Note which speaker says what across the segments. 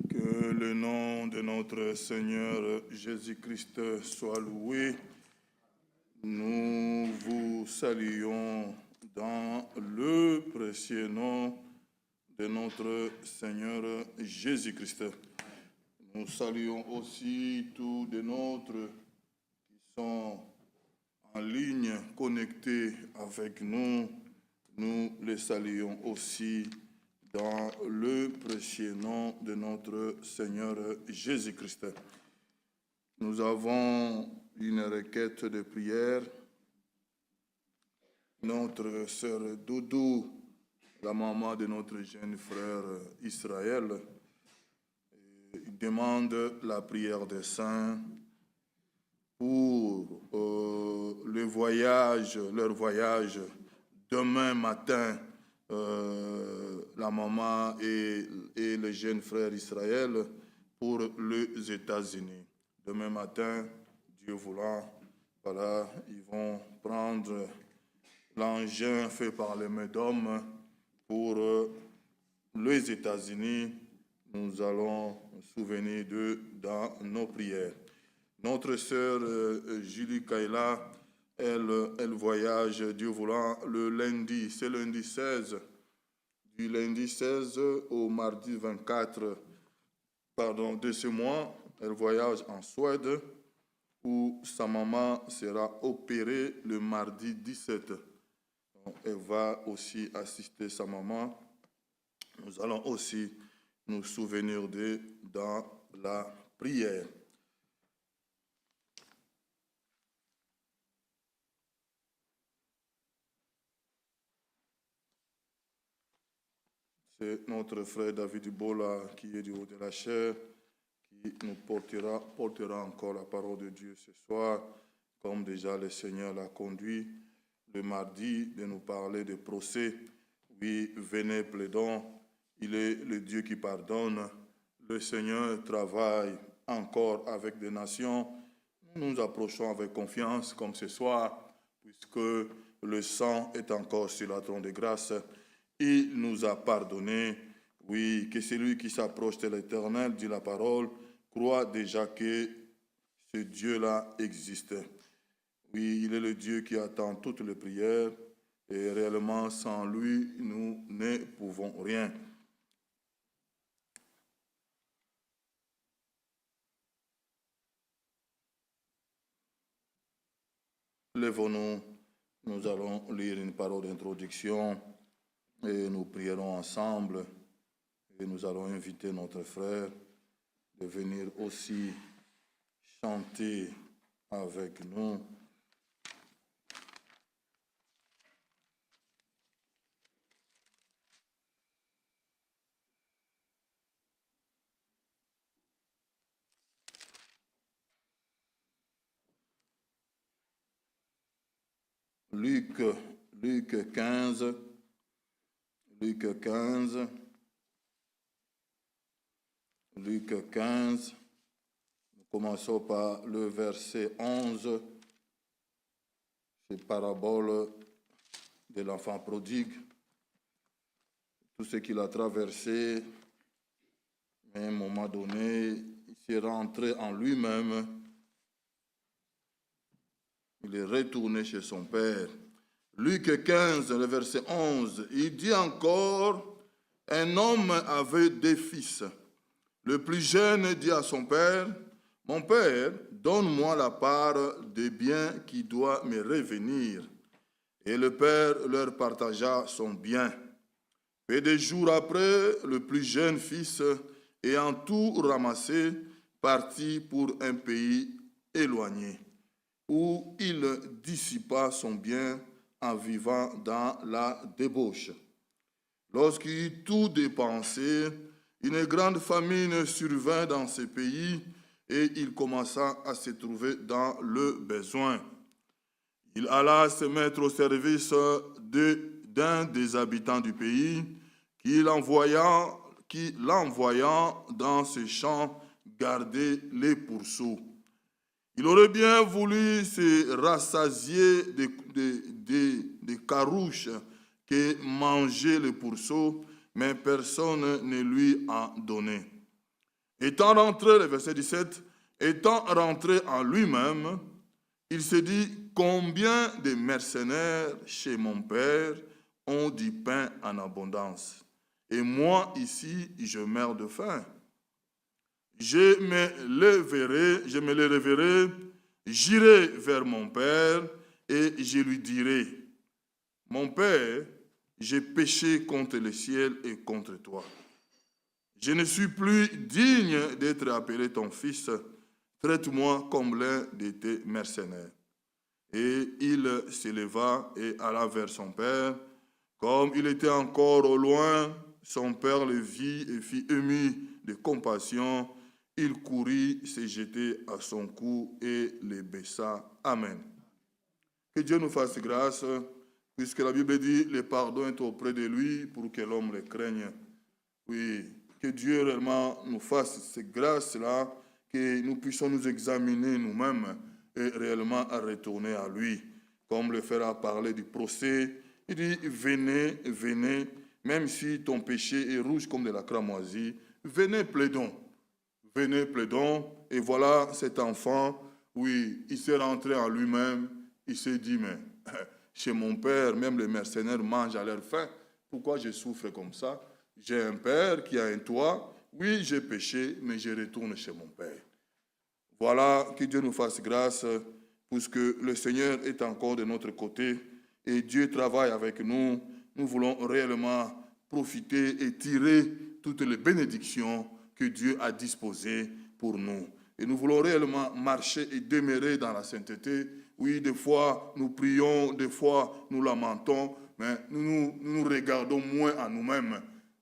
Speaker 1: Que le nom de notre Seigneur Jésus-Christ soit loué. Nous vous saluons dans le précieux nom de notre Seigneur Jésus-Christ. Nous saluons aussi tous les nôtres qui sont en ligne, connectés avec nous. Nous les saluons aussi dans le précieux nom de notre Seigneur Jésus-Christ. Nous avons une requête de prière. Notre sœur Doudou, la maman de notre jeune frère Israël, demande la prière des saints pour leur voyage demain matin. La maman et le jeune frère Israël pour les États-Unis. Demain matin, Dieu voulant, voilà, ils vont prendre l'engin fait par les mains d'hommes pour les États-Unis. Nous allons nous souvenir d'eux dans nos prières. Notre sœur Julie Kaila, elle voyage, Dieu voulant, le lundi, c'est lundi 16, du lundi 16 au mardi 24, de ce mois, elle voyage en Suède, où sa maman sera opérée le mardi 17. Donc, elle va aussi assister sa maman. Nous allons aussi nous souvenir d'eux dans la prière. C'est notre frère David Dubola qui est du haut de la chair, qui nous portera encore la parole de Dieu ce soir, comme déjà le Seigneur l'a conduit le mardi de nous parler de procès. Oui, venez plaidons, il est le Dieu qui pardonne. Le Seigneur travaille encore avec des nations. Nous nous approchons avec confiance comme ce soir, puisque le sang est encore sur la trône de grâce. Il nous a pardonné. Oui, que celui qui s'approche de l'Éternel, dit la parole, croit déjà que ce Dieu-là existe. Oui, il est le Dieu qui attend toutes les prières et réellement sans lui, nous ne pouvons rien. Lèvons-nous, nous allons lire une parole d'introduction. Et nous prierons ensemble et nous allons inviter notre frère de venir aussi chanter avec nous. Luc 15. Luc 15, nous commençons par le verset 11, c'est parabole de l'enfant prodigue, tout ce qu'il a traversé, mais à un moment donné, il s'est rentré en lui-même, il est retourné chez son père. Luc 15, le verset 11, il dit encore, un homme avait 2 fils. Le plus jeune dit à son père, mon père, donne-moi la part des biens qui doit me revenir. Et le père leur partagea son bien. Et des jours après, le plus jeune fils, ayant tout ramassé, partit pour un pays éloigné, où il dissipa son bien en vivant dans la débauche. Lorsqu'il eut tout dépensé, une grande famine survint dans ce pays et il commença à se trouver dans le besoin. Il alla se mettre au service d'un des habitants du pays qui l'envoyant dans ses champs garder les pourceaux. Il aurait bien voulu se rassasier des carouches que mangeaient les pourceaux, mais personne ne lui a donné. Étant rentré, le verset 17, étant rentré en lui-même, il se dit, combien de mercenaires chez mon père ont du pain en abondance. Et moi, ici, je meurs de faim. Je me lèverai, j'irai vers mon père et je lui dirai, mon père, j'ai péché contre le ciel et contre toi. Je ne suis plus digne d'être appelé ton fils. Traite-moi comme l'un de tes mercenaires. Et il s'éleva et alla vers son père. Comme il était encore au loin, son père le vit et fut ému de compassion. Il courut, se jeter à son cou et le baissa. Amen. Que Dieu nous fasse grâce, puisque la Bible dit, le pardon est auprès de lui pour que l'homme le craigne. Oui, que Dieu réellement nous fasse ces grâces-là, que nous puissions nous examiner nous-mêmes et réellement à retourner à lui. Comme le frère a parlé du procès, il dit, venez, venez, même si ton péché est rouge comme de la cramoisie, venez, plaidons. Venez, plaidons. Et voilà cet enfant, oui, il s'est rentré en lui-même, il s'est dit, mais chez mon père, même les mercenaires mangent à leur faim. Pourquoi je souffre comme ça? J'ai un père qui a un toit. Oui, j'ai péché, mais je retourne chez mon père. Voilà, que Dieu nous fasse grâce, puisque le Seigneur est encore de notre côté et Dieu travaille avec nous. Nous voulons réellement profiter et tirer toutes les bénédictions que Dieu a disposées pour nous. Et nous voulons réellement marcher et demeurer dans la sainteté. Oui, des fois, nous prions, des fois, nous lamentons, mais nous regardons moins à nous-mêmes.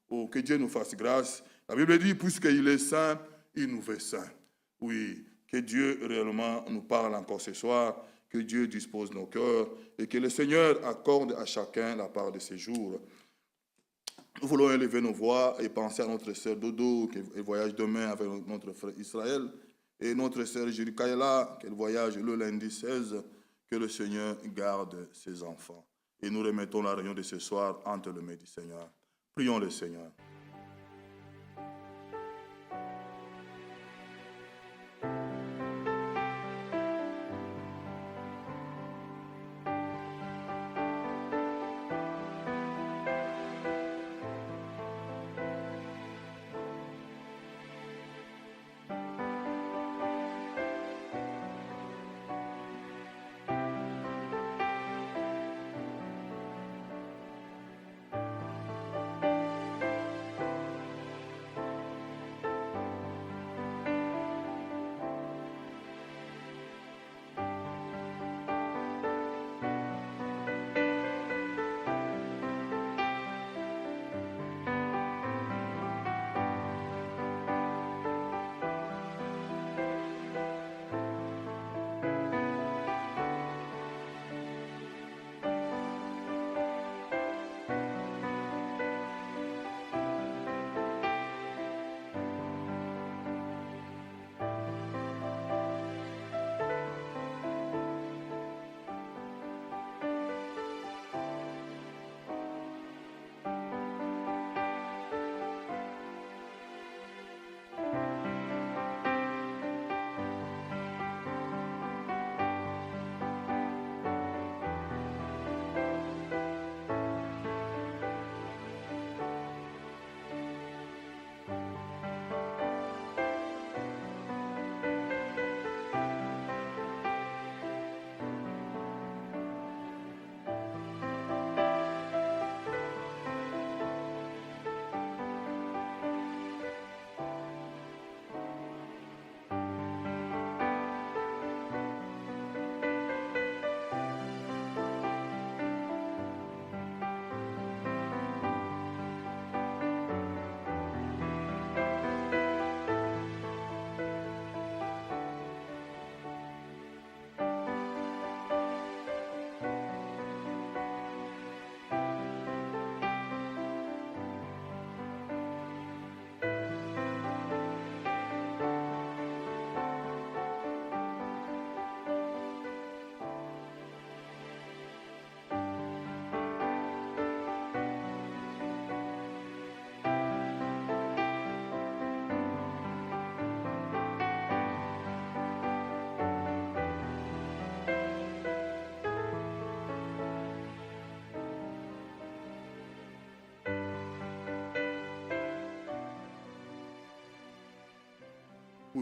Speaker 1: Oh, que Dieu nous fasse grâce. La Bible dit, puisqu'il est saint, il nous fait saints. Oui, que Dieu réellement nous parle encore ce soir, que Dieu dispose nos cœurs et que le Seigneur accorde à chacun la part de ses jours. Nous voulons élever nos voix et penser à notre sœur Dodo, qui voyage demain avec notre frère Israël, et notre sœur Jirikaïla, qui voyage le lundi 16, que le Seigneur garde ses enfants. Et nous remettons la réunion de ce soir entre les mains du Seigneur. Prions le Seigneur.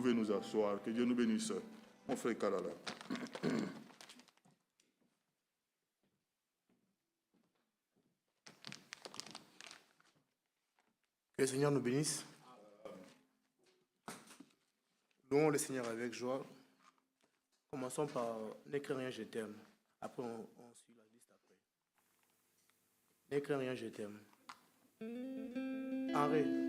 Speaker 1: pouvez nous asseoir. Que Dieu nous bénisse. Mon frère Kalala.
Speaker 2: Que le Seigneur nous bénisse. Louons le Seigneur avec joie. Commençons par Ne crains rien, je t'aime. Après, on suit la liste après. Ne crains rien, je t'aime. Henri.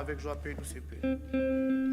Speaker 2: avec joie, paix, douce et paix.
Speaker 3: Amen.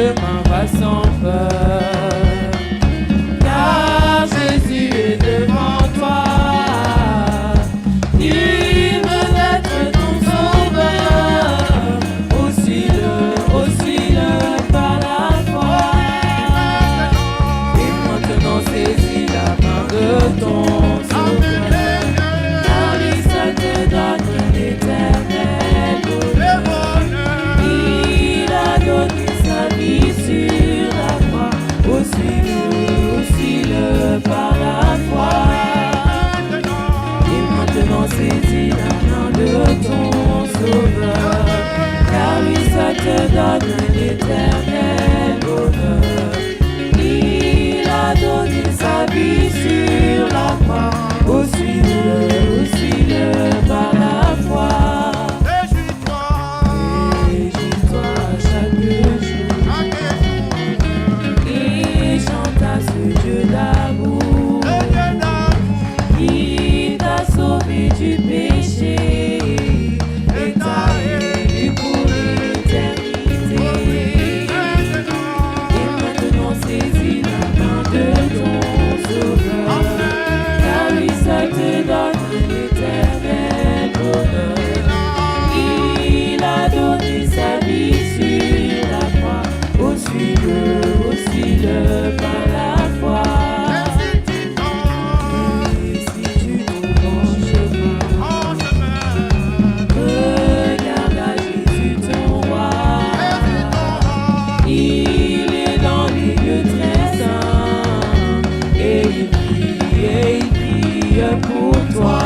Speaker 3: chemin va sans peur, car Jésus est devant toi. Il veut être ton sauveur, aussi-le par la foi. Et maintenant saisis la main de ton sauveur, car lui seul te donne l'éternel bonheur. Il a donné sa vie sur la croix, aussi-le par la foi. Et maintenant saisis la main de ton sauveur, car lui seul te donne l'éternel bonheur. Il a donné sa vie sur la croix, aussi-le par la foi. Réjouis-toi chaque jour et chante à ce Dieu d'amour qui t'a sauvé du péché et t'a élu pour l'éternité. Et maintenant saisis la main de ton sauveur, car lui seul te donne l'éternel bonheur. Il a donné sa vie sur la croix, aussi-le par la foi. Et si tu tombes en chemin, regarde à Jésus ton roi. Il est dans les lieux très saints, et il prie pour toi.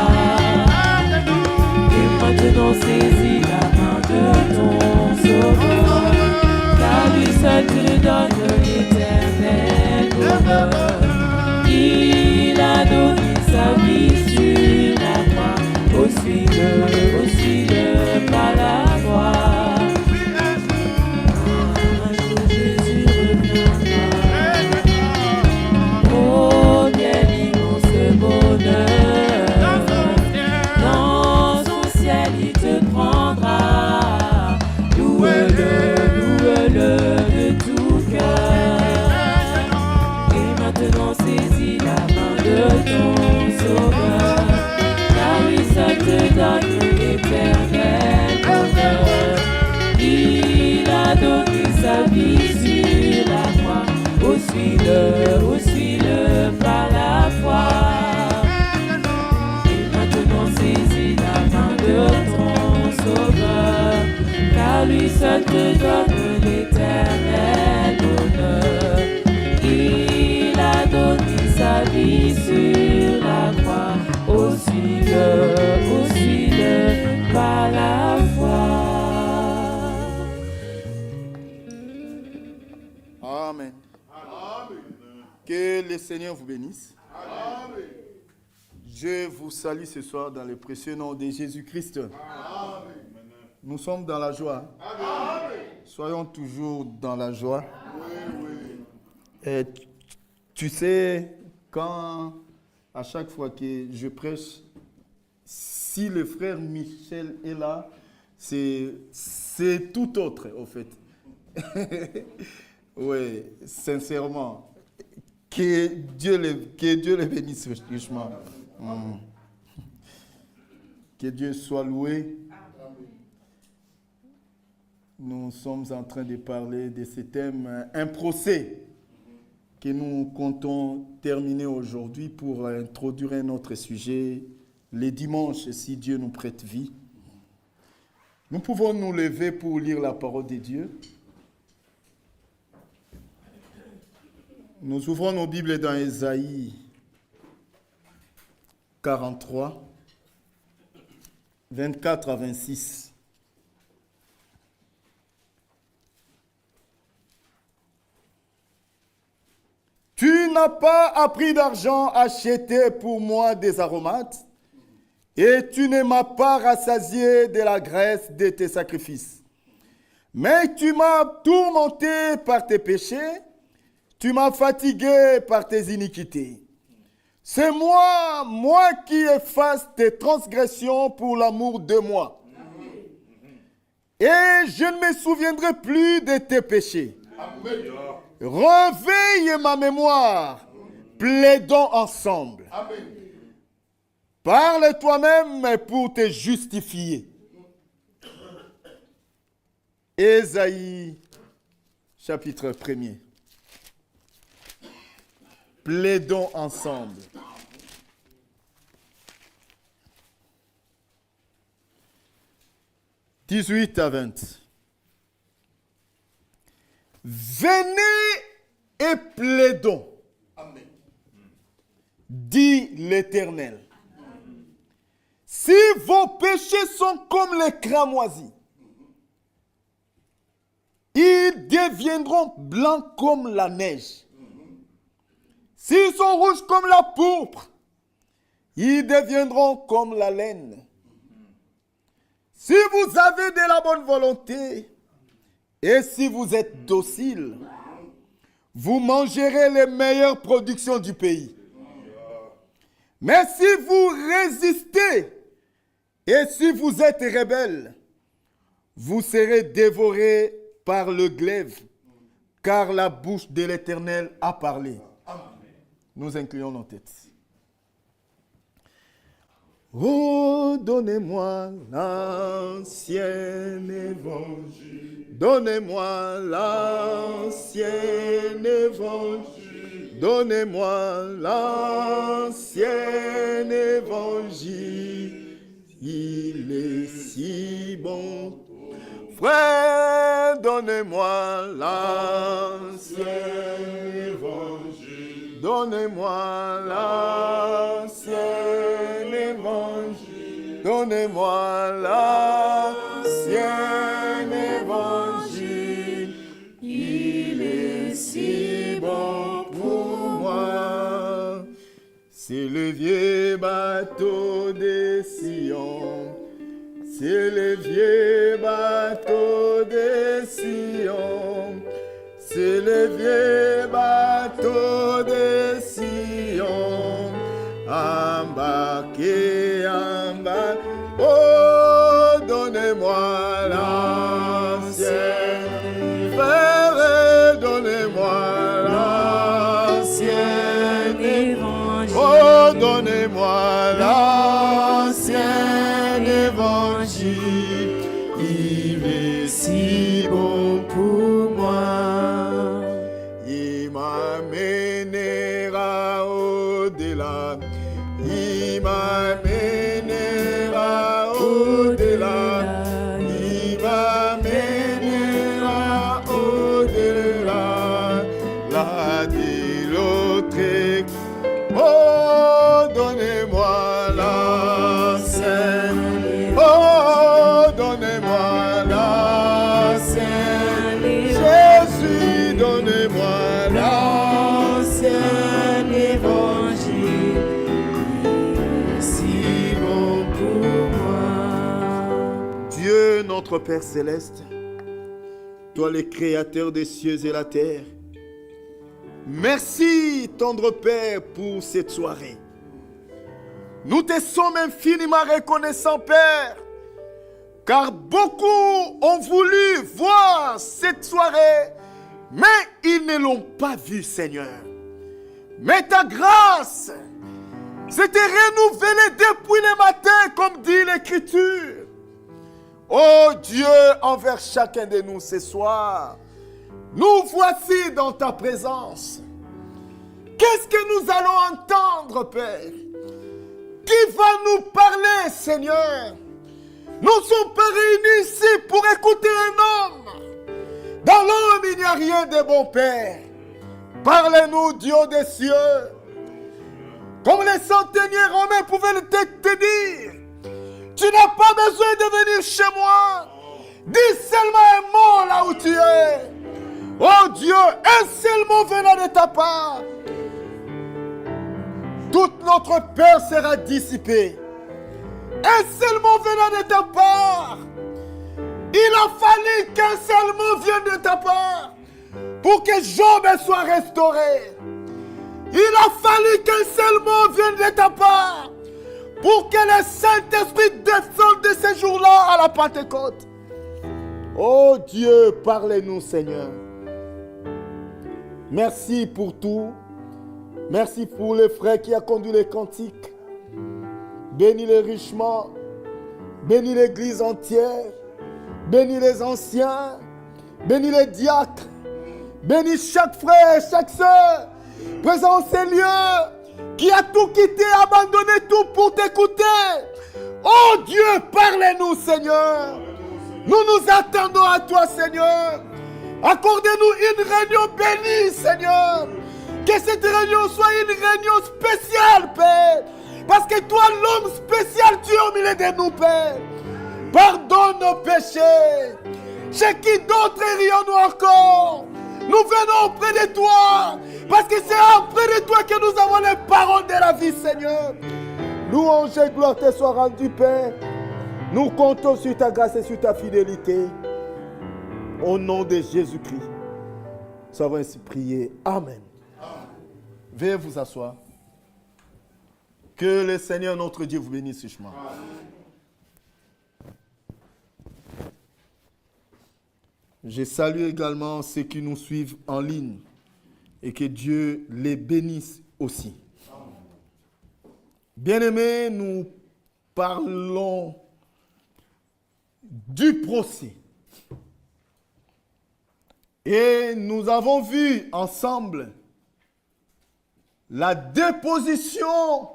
Speaker 3: Et maintenant saisis la main de ton sauveur, car lui seul te donne l'éternel bonheur. Il a donné sa vie sur la croix, aussi-le par la foi. Un jour Jésus reviendra, oh quel immense bonheur. Dans son ciel il te prendra, louez-le de tout cœur. Et maintenant saisis la main de ton sauveur, car lui seul te donne l'éternel bonheur. Il a donné sa vie sur la croix, aussi-le par la foi. Et maintenant saisis la main de ton sauveur, car lui seul te donne l'éternel bonheur. Il a donné sa vie sur la croix, aussi-le par la foi.
Speaker 4: Amen. Que le Seigneur vous bénisse. Je vous salue ce soir dans le précieux nom de Jésus-Christ. Nous sommes dans la joie. Soyons toujours dans la joie. Et tu sais, quand à chaque fois que je prêche, si le frère Michel est là, c'est tout autre, au fait. Oui, sincèrement. Que Dieu le bénisse richement. Que Dieu soit loué. Nous sommes en train de parler de ce thème, un procès, que nous comptons terminer aujourd'hui pour introduire un autre sujet, les dimanches, si Dieu nous prête vie. Nous pouvons nous lever pour lire la parole de Dieu. Nous ouvrons nos Bibles dans Ésaïe 43, 24 à 26. Tu n'as pas à prix d'argent acheté pour moi des aromates, et tu ne m'as pas rassasié de la graisse de tes sacrifices. Mais tu m'as tourmenté par tes péchés, tu m'as fatigué par tes iniquités. C'est moi qui efface tes transgressions pour l'amour de moi. Et je ne me souviendrai plus de tes péchés. Réveille ma mémoire. Plaidons ensemble. Parle toi-même pour te justifier. Ésaïe, chapitre 1er. Plaidons ensemble. « 18 à 20. Venez et plaidons, dit l'Éternel. Si vos péchés sont comme les cramoisis, ils deviendront blancs comme la neige. S'ils sont rouges comme la pourpre, ils deviendront comme la laine. Si vous avez de la bonne volonté et si vous êtes docile, vous mangerez les meilleures productions du pays. Mais si vous résistez et si vous êtes rebelles, vous serez dévorés par le glaive, car la bouche de l'Éternel a parlé. Nous inclinons nos têtes. Oh, donnez-moi l'ancien évangile. Donnez-moi l'ancien évangile. Donnez-moi l'ancien évangile. Il est si bon. Frère, donnez-moi l'ancien évangile. Donnez-moi l'ancien évangile. Donnez-moi l'ancien évangile. Il est si bon pour moi. C'est le vieux bateau de Sion. C'est le vieux bateau de Sion. C'est le vieux bateau de Sion. Embarquez, embarquez. Oh, donnez-moi l'ancien. Frère, donnez-moi l'ancien évangile. Oh, donnez-moi l'ancien évangile. Il est si bon pour moi. Il m'amènera au-delà. Il m'amènera au-delà. Il m'amènera au-delà. Là de l'autre. Oh, donnez-moi l'ancien. Oh, donnez-moi l'ancien. Jésus, donnez-moi l'ancien évangile. Si bon pour moi. Dieu, notre Père céleste, toi le créateur des cieux et la terre, merci, tendre Père, pour cette soirée. Nous te sommes infiniment reconnaissants, Père, car beaucoup ont voulu voir cette soirée, mais ils ne l'ont pas vue, Seigneur. Mais ta grâce s'était renouvelée depuis le matin, comme dit l'Écriture. Oh Dieu, envers chacun de nous ce soir, nous voici dans ta présence. Qu'est-ce que nous allons entendre, Père? Qui va nous parler, Seigneur? Nous sommes pas réunis ici pour écouter un homme. Dans l'homme, il n'y a rien de bon, Père. Parlez-nous, Dieu des cieux. Comme les centeniers romains pouvaient te dire, tu n'as pas besoin de venir chez moi. Dis seulement un mot là où tu es. Oh Dieu, un seul mot venant de ta part, toute notre peur sera dissipée. Un seul mot venant de ta part. Il a fallu qu'un seul mot vienne de ta part pour que Job soit restauré. Il a fallu qu'un seul mot vienne de ta part pour que le Saint-Esprit descende de ces jours-là à la Pentecôte. Oh Dieu, parlez-nous, Seigneur. Merci pour tout. Merci pour le frère qui a conduit les cantiques. Bénis-les richement. Bénis l'église entière. Bénis les anciens. Bénis les diacres. Bénis chaque frère, chaque soeur présent en ces lieux qui a tout quitté, abandonné tout pour t'écouter. Oh Dieu, parlez-nous, Seigneur. Nous nous attendons à toi, Seigneur. Accordez-nous une réunion bénie, Seigneur. Que cette réunion soit une réunion spéciale, Père. Parce que toi, l'homme spécial, tu es au milieu de nous, Père. Pardonne nos péchés. Chez qui d'autre irions-nous encore? Nous venons auprès de toi. Parce que c'est auprès de toi que nous avons les paroles de la vie, Seigneur. Louange et gloire te soient rendues, Père. Nous comptons sur ta grâce et sur ta fidélité. Au nom de Jésus-Christ. Nous avons ainsi prié. Amen. Veuillez vous asseoir. Que le Seigneur notre Dieu vous bénisse richement. Je salue également ceux qui nous suivent en ligne et que Dieu les bénisse aussi. Bien-aimés, nous parlons du procès. Et nous avons vu ensemble la déposition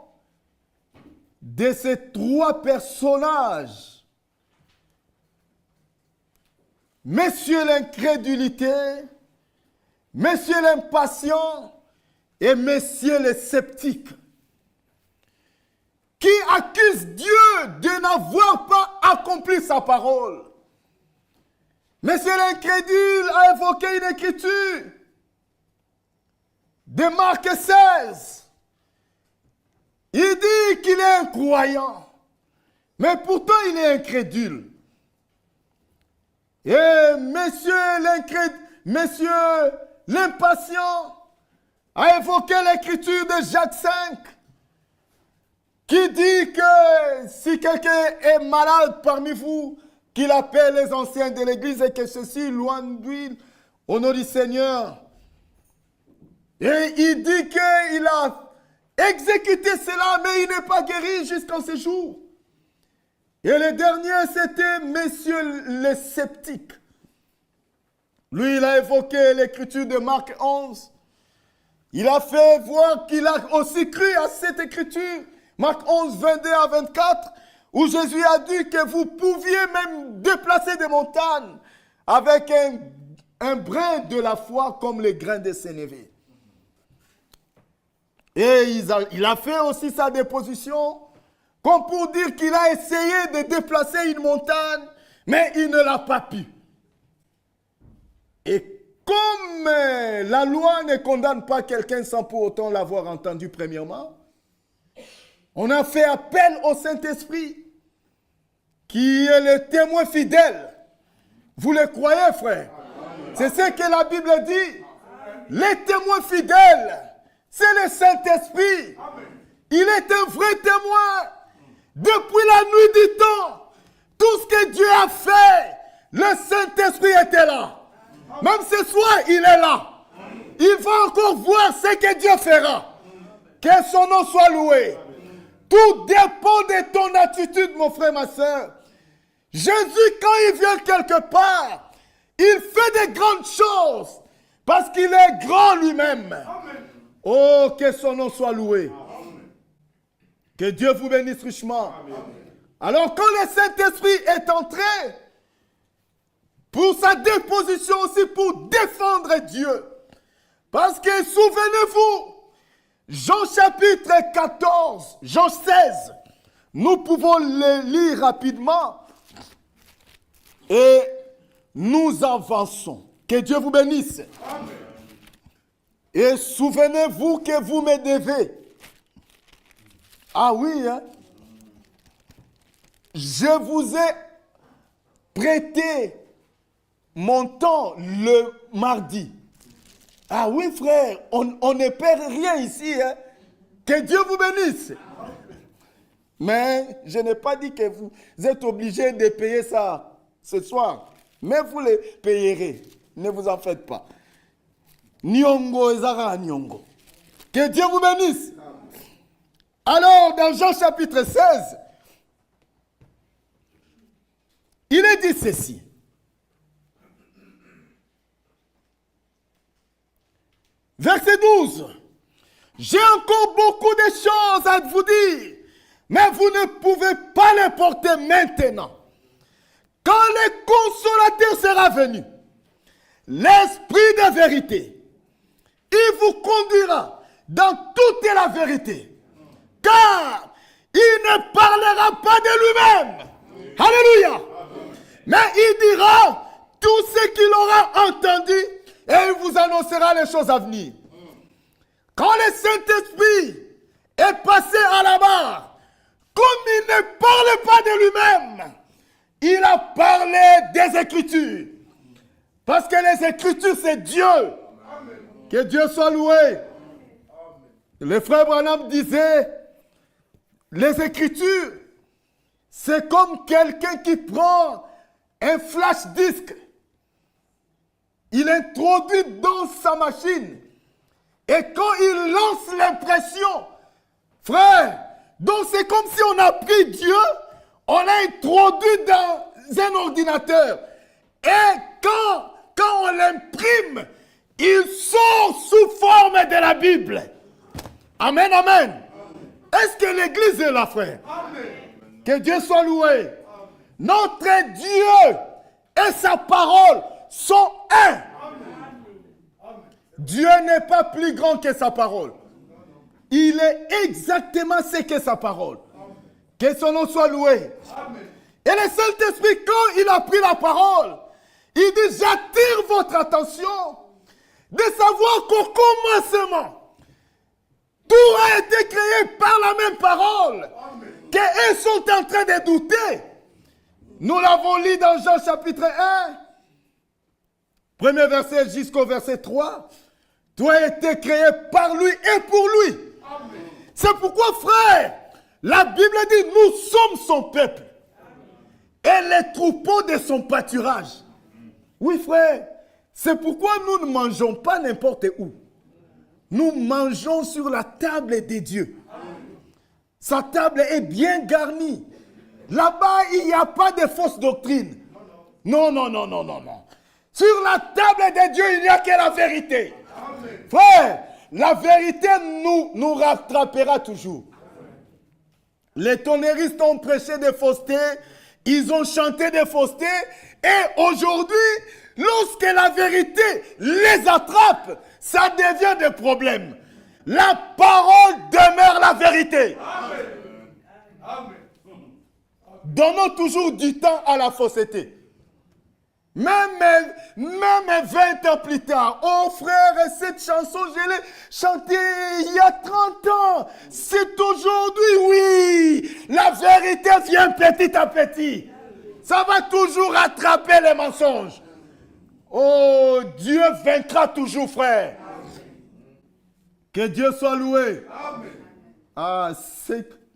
Speaker 4: de ces trois personnages. Monsieur l'incrédulité, Monsieur l'impatient et Monsieur le sceptique, qui accusent Dieu de n'avoir pas accompli sa parole. Monsieur l'incrédule a évoqué une écriture de Marc 16. Il dit qu'il est incroyant, mais pourtant il est incrédule. Et Monsieur l'impatient a évoqué l'écriture de Jacques 5, qui dit que si quelqu'un est malade parmi vous, qu'il appelle les anciens de l'église et que ceux-ci loignent d'huile au nom du Seigneur. Et il dit qu'il a exécuté cela, mais il n'est pas guéri jusqu'en ce jour. Et le dernier, c'était Monsieur le sceptique. Lui, il a évoqué l'écriture de Marc 11. Il a fait voir qu'il a aussi cru à cette écriture. Marc 11, 22 à 24, où Jésus a dit que vous pouviez même déplacer des montagnes avec un brin de la foi comme les grains de sénévé. Et il a fait aussi sa déposition, comme pour dire qu'il a essayé de déplacer une montagne, mais il ne l'a pas pu. Et comme la loi ne condamne pas quelqu'un sans pour autant l'avoir entendu premièrement, on a fait appel au Saint-Esprit, qui est le témoin fidèle. Vous le croyez, frère? C'est ce que la Bible dit. Les témoins fidèles, c'est le Saint-Esprit. Il est un vrai témoin. Depuis la nuit du temps, tout ce que Dieu a fait, le Saint-Esprit était là. Même ce soir, il est là. Il va encore voir ce que Dieu fera. Que son nom soit loué. Tout dépend de ton attitude, mon frère, ma soeur. Jésus, quand il vient quelque part, il fait de grandes choses parce qu'il est grand lui-même. Oh, que son nom soit loué. Que Dieu vous bénisse richement. Alors, quand le Saint-Esprit est entré, pour sa déposition aussi, pour défendre Dieu. Parce que, souvenez-vous, Jean chapitre 14, Jean 16, nous pouvons le lire rapidement et nous avançons. Que Dieu vous bénisse. Amen. Et souvenez-vous que vous me devez. Ah oui, hein? Je vous ai prêté mon temps le mardi. Ah oui, frère, on ne perd rien ici. Hein? Que Dieu vous bénisse. Mais je n'ai pas dit que vous êtes obligés de payer ça ce soir. Mais vous le payerez. Ne vous en faites pas. Nyongo ezara nyongo. Que Dieu vous bénisse. Alors, dans Jean chapitre 16, il est dit ceci. Verset 12. J'ai encore beaucoup de choses à vous dire, mais vous ne pouvez pas les porter maintenant. Quand le consolateur sera venu, l'Esprit de vérité, il vous conduira dans toute la vérité, car il ne parlera pas de lui-même. Alléluia. Mais il dira tout ce qu'il aura entendu et il vous annoncera les choses à venir. Quand le Saint-Esprit est passé à la barre, comme il ne parle pas de lui-même, il a parlé des Écritures. Parce que les Écritures, c'est Dieu. Amen. Que Dieu soit loué. Le frère Branham disait, les Écritures, c'est comme quelqu'un qui prend un flash disque. Il introduit dans sa machine. Et quand il lance l'impression, frère, donc c'est comme si on a pris Dieu, on l'a introduit dans un ordinateur. Et quand on l'imprime, il sort sous forme de la Bible. Amen, amen. Est-ce que l'Église est là, frère? Amen. Que Dieu soit loué. Amen. Notre Dieu et sa parole sont un. Amen. Dieu n'est pas plus grand que sa parole. Il est exactement ce qu'est sa parole. Amen. Que son nom soit loué. Amen. Et le Saint-Esprit, quand il a pris la parole, il dit, j'attire votre attention de savoir qu'au commencement, tout a été créé par la même parole. Qu'ils sont en train de douter. Nous l'avons lu dans Jean chapitre 1, premier verset jusqu'au verset 3. Tout a été créé par lui et pour lui. Amen. C'est pourquoi, frère, la Bible dit, nous sommes son peuple. Et les troupeaux de son pâturage. Oui, frère, c'est pourquoi nous ne mangeons pas n'importe où. Nous mangeons sur la table de Dieu. Sa table est bien garnie. Là-bas, il n'y a pas de fausses doctrines. Non, non, non, non, non, non. Sur la table de Dieu, il n'y a que la vérité. Amen. Frère, la vérité nous rattrapera toujours. Les tonnéristes ont prêché des faussetés, ils ont chanté des faussetés, et aujourd'hui, lorsque la vérité les attrape, ça devient des problèmes. La parole demeure la vérité. Amen. Amen. Donnons toujours du temps à la fausseté. Même 20 ans plus tard, oh frère, cette chanson, je l'ai chantée il y a 30 ans. C'est aujourd'hui, oui. La vérité vient petit à petit. Ça va toujours attraper les mensonges. Oh, Dieu vaincra toujours, frère. Que Dieu soit loué. Amen. Ah,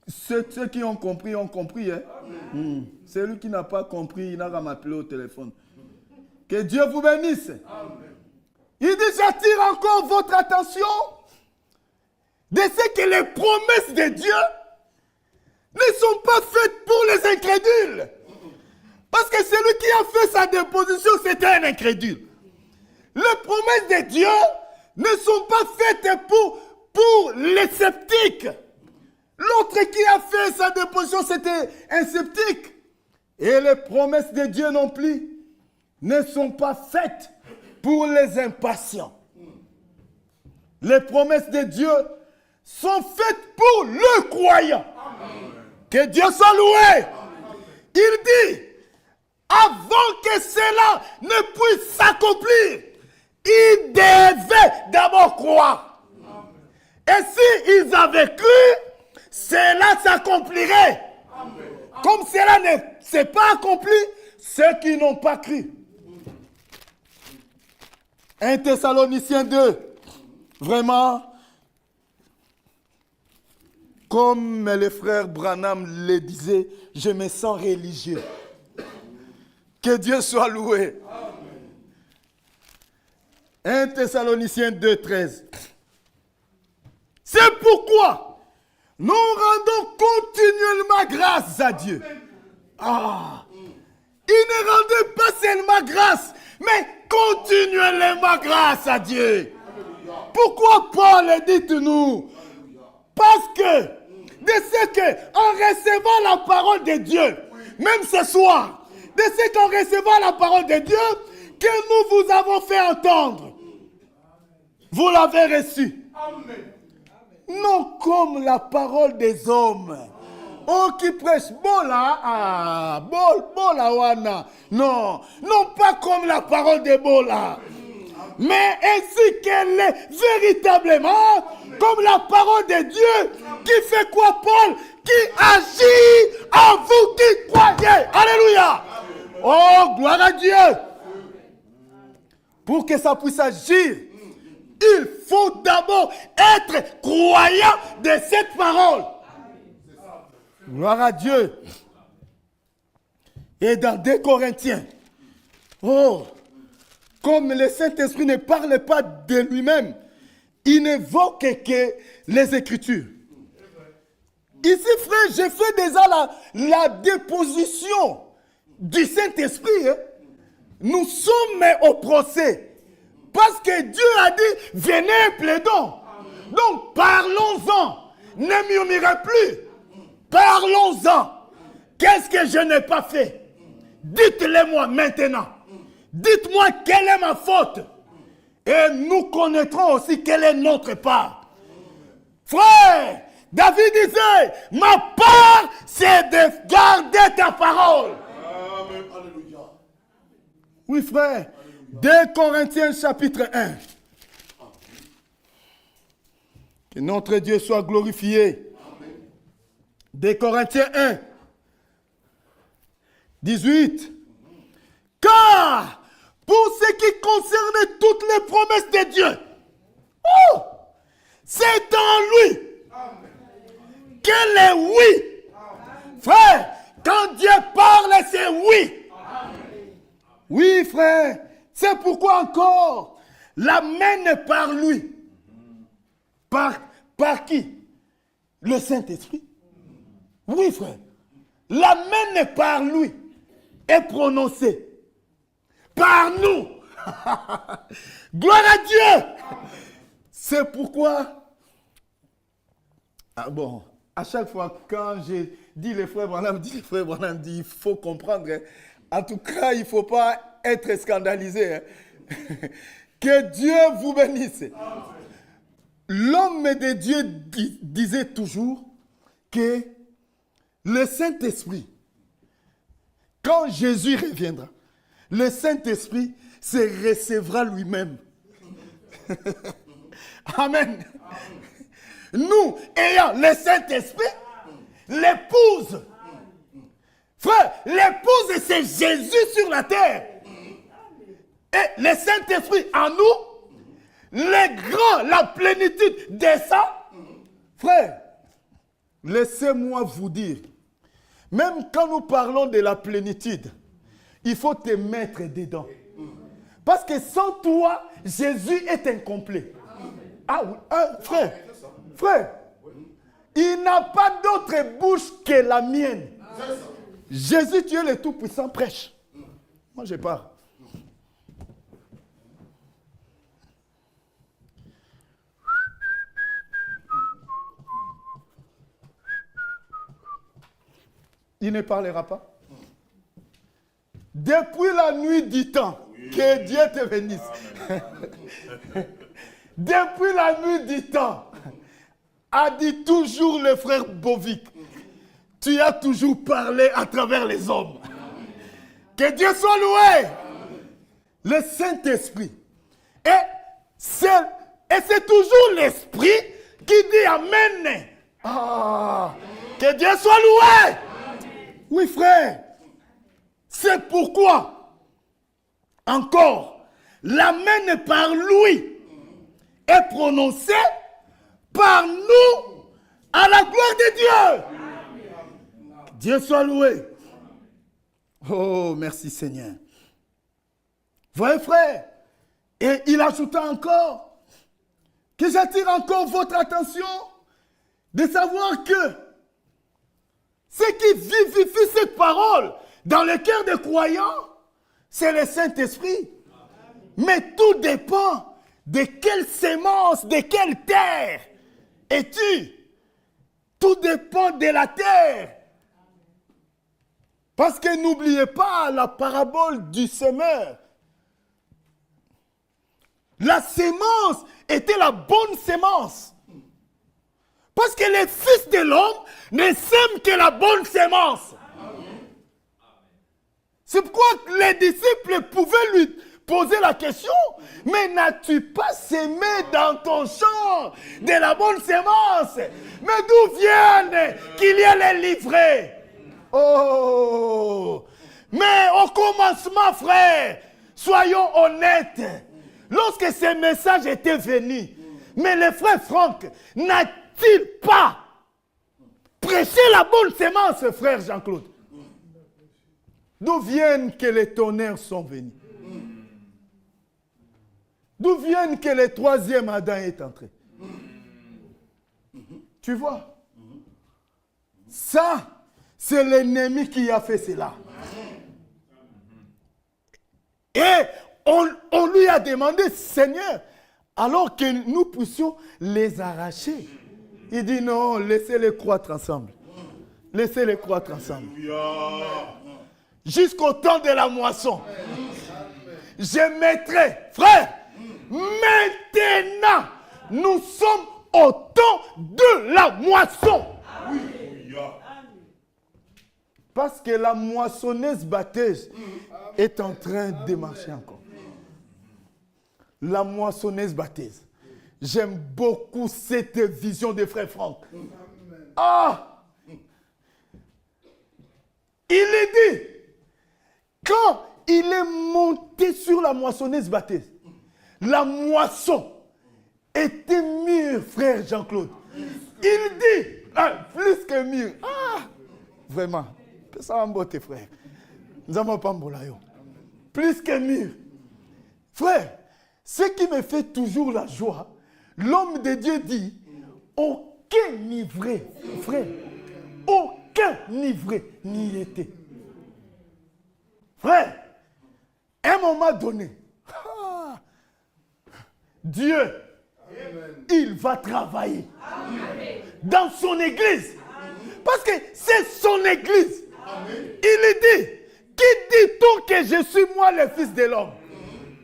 Speaker 4: ceux qui ont compris, ont compris. Hein? Celui qui n'a pas compris, il n'a qu'à m'appeler au téléphone. Que Dieu vous bénisse. Amen. Il dit, j'attire encore votre attention de ce que les promesses de Dieu ne sont pas faites pour les incrédules. Parce que celui qui a fait sa déposition, c'était un incrédule. Les promesses de Dieu ne sont pas faites pour les sceptiques. L'autre qui a fait sa déposition, c'était un sceptique. Et les promesses de Dieu non plus ne sont pas faites pour les impatients. Les promesses de Dieu sont faites pour le croyant. Amen. Que Dieu soit loué. Amen. Il dit, avant que cela ne puisse s'accomplir, ils devaient d'abord croire. Amen. Et s'ils avaient cru, cela s'accomplirait. Amen. Comme cela ne s'est pas accompli, ceux qui n'ont pas cru. 1 Thessaloniciens 2, vraiment, comme le frère Branham le disait, je me sens religieux. Que Dieu soit loué. Amen. 1 Thessaloniciens 2, 13. C'est pourquoi nous rendons continuellement grâce à Dieu. Ah, il ne rendait pas seulement grâce, mais continuellement grâce à Dieu. Pourquoi Paul dit-nous? Parce que de ce que, en recevant la parole de Dieu, même ce soir, de ce qu'en recevant la parole de Dieu, que nous vous avons fait entendre, vous l'avez reçu. Non comme la parole des hommes. Oh, qui prêche Bola, Bola wana. Non, non pas comme la parole de Bola. Mais ainsi qu'elle est véritablement comme la parole de Dieu qui fait quoi, Paul? Qui agit en vous qui croyez. Alléluia. Oh, gloire à Dieu. Pour que ça puisse agir, il faut d'abord être croyant de cette parole. Gloire à Dieu. Et dans 2 Corinthiens, oh, comme le Saint-Esprit ne parle pas de lui-même, il n'évoque que les Écritures. Ici, frère, j'ai fait déjà la déposition du Saint-Esprit. Hein. Nous sommes au procès. Parce que Dieu a dit, venez plaidons. Donc, parlons-en. Ne murmurez plus. Parlons-en. Qu'est-ce que je n'ai pas fait? Dites-le-moi maintenant. Dites-moi quelle est ma faute. Et nous connaîtrons aussi quelle est notre part. Frère, David disait, ma part, c'est de garder ta parole.
Speaker 1: Amen. Alléluia.
Speaker 4: Oui, frère. 2 Corinthiens chapitre 1. Que notre Dieu soit glorifié. 2 Corinthiens 1. 18. Car, pour ce qui concerne toutes les promesses de Dieu, oh, c'est en lui qu'elle est oui. Frère, quand Dieu parle, c'est oui. Oui, frère. C'est pourquoi encore, la main par lui. Par qui? Le Saint-Esprit. Oui, frère. La main par lui est prononcée. Par nous. Gloire à Dieu. C'est pourquoi, ah bon, à chaque fois quand je dis les frères Branham, dit, il faut comprendre. Hein. En tout cas, il ne faut pas être scandalisé. Hein. Que Dieu vous bénisse. L'homme de Dieu disait toujours que le Saint-Esprit, quand Jésus reviendra, le Saint-Esprit se recevra lui-même. Amen. Nous, ayant le Saint-Esprit, l'épouse. Frère, l'épouse, c'est Jésus sur la terre. Et le Saint-Esprit en nous, le grand, la plénitude descend. Frère, laissez-moi vous dire, même quand nous parlons de la plénitude, il faut te mettre dedans. Parce que sans toi, Jésus est incomplet. Ah oui, frère, il n'a pas d'autre bouche que la mienne. Jésus, tu es le Tout-Puissant, prêche. Moi, je pars. Il ne parlera pas. Depuis la nuit du temps, que Dieu te bénisse. Depuis la nuit du temps, a dit toujours le frère Bovic, tu as toujours parlé à travers les hommes. Que Dieu soit loué. Le Saint-Esprit. Et c'est toujours l'Esprit qui dit Amen. Ah, que Dieu soit loué. Oui, frère. C'est pourquoi, encore, l'amen par lui est prononcé par nous à la gloire de Dieu. Dieu soit loué. Oh, merci Seigneur. Voyez, frère, Et il ajouta encore que j'attire encore votre attention de savoir que ce qui vivifie cette parole dans le cœur des croyants, c'est le Saint-Esprit. Mais tout dépend de quelle sémence, de quelle terre es-tu. Tout dépend de la terre. Parce que n'oubliez pas la parabole du semeur. La sémence était la bonne sémence. Parce que les fils de l'homme ne sèment que la bonne sémence. C'est pourquoi les disciples pouvaient lui poser la question, mais n'as-tu pas sémé dans ton champ de la bonne sémence? Mais d'où viennent qu'il y ait les livrets? Oh! Mais au commencement, frère, soyons honnêtes. Lorsque ce message était venu, mais le frère Franck n'a-t-il pas prêché la bonne sémence, frère Jean-Claude? D'où viennent que les tonnerres sont venus? D'où viennent que le troisième Adam est entré? Tu vois? Ça, c'est l'ennemi qui a fait cela. Et on lui a demandé, Seigneur, alors que nous puissions les arracher. Il dit non, laissez-les croître ensemble. Laissez-les croître ensemble. Jusqu'au temps de la moisson. Je mettrai, frère, maintenant, nous sommes au temps de la moisson. Parce que la moissonneuse batteuse est en train de marcher encore. La moissonneuse batteuse. J'aime beaucoup cette vision de frère Franck. Ah! Il est dit, quand il est monté sur la moissonneuse batteuse, la moisson était mûre, frère Jean-Claude. Il dit, plus que mûre. Ah! Vraiment. Ça va m'botter, frère. Nous n'avons pas m'bolayo. Plus que mûr. Frère, ce qui me fait toujours la joie, l'homme de Dieu dit, aucun ivré, frère, aucun ivré n'y était. Frère, à un moment donné, Dieu, il va travailler dans son église. Parce que c'est son église. Il dit, qui dit-on que je suis moi le fils de l'homme?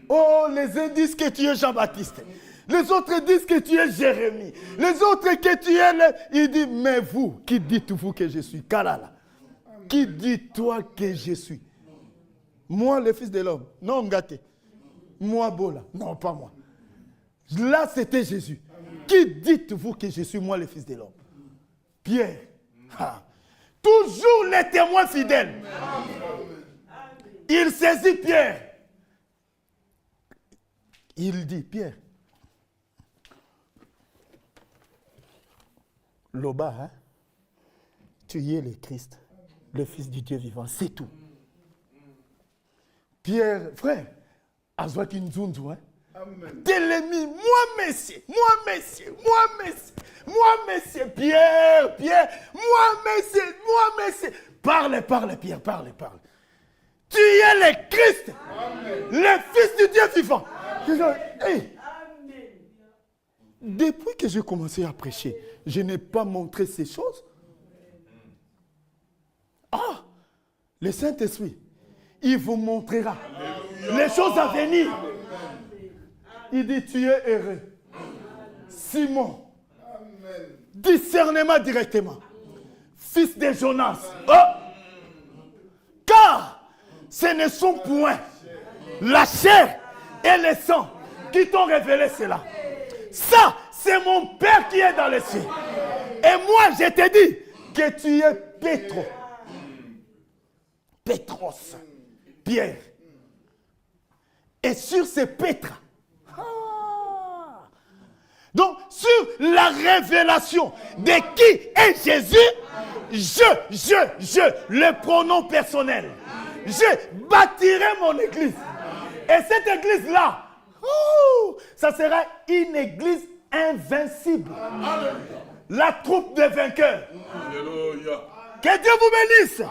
Speaker 4: Oh, les uns disent que tu es Jean-Baptiste. Les autres disent que tu es Jérémie. Les autres que tu es le... Il dit, mais vous, qui dites-vous que je suis? Kalala. Qui dit-toi que je suis? Moi, le fils de l'homme. Non, Ngate. Moi, Bola. Non, pas moi. Là, c'était Jésus. Qui dites-vous que je suis moi, le fils de l'homme? Pierre. Ah. Toujours les témoins fidèles. Il saisit Pierre. Il dit, Pierre, Loba, hein, tu es le Christ, le Fils du Dieu vivant, c'est tout. Pierre, frère, Azwaki Nzunzu, hein, Télémi, moi Messie, Pierre, moi Messie. Parle, Pierre, parle. Tu es le Christ, le Fils du Dieu vivant. Hey. Depuis que j'ai commencé à prêcher, je n'ai pas montré ces choses. Ah, le Saint-Esprit, il vous montrera les choses à venir. Il dit, tu es heureux. Simon, discernement directement. Fils de Jonas. Oh. Car ce ne sont point la chair et le sang qui t'ont révélé cela. Ça, c'est mon Père qui est dans les cieux. Et moi, je te dis que tu es Pétro. Pétros. Pierre. Et sur ce Pétre. Donc, sur la révélation de qui est Jésus, le pronom personnel, je bâtirai mon église. Et cette église-là, Oh, ça sera une église invincible. La troupe des vainqueurs.
Speaker 1: Alléluia.
Speaker 4: Que Dieu vous bénisse.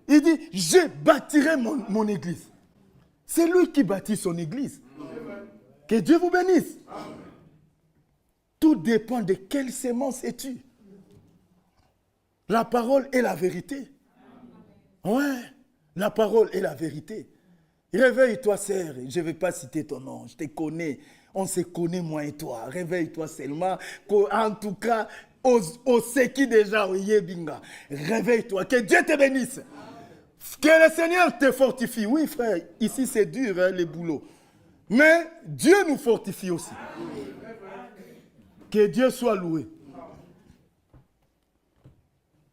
Speaker 4: Il dit, je bâtirai mon église. C'est lui qui bâtit son église. Que Dieu vous bénisse. Tout dépend de quelle sémence es-tu. La parole est la vérité. Ouais, la parole est la vérité. Réveille-toi, sœur. Je ne vais pas citer ton nom. Je te connais. On se connaît, moi et toi. Réveille-toi seulement. En tout cas, au Seki déjà, au Yebinga. Réveille-toi. Que Dieu te bénisse. Que le Seigneur te fortifie. Oui, frère, ici c'est dur, hein, les boulots. Mais Dieu nous fortifie aussi. Que Dieu soit loué.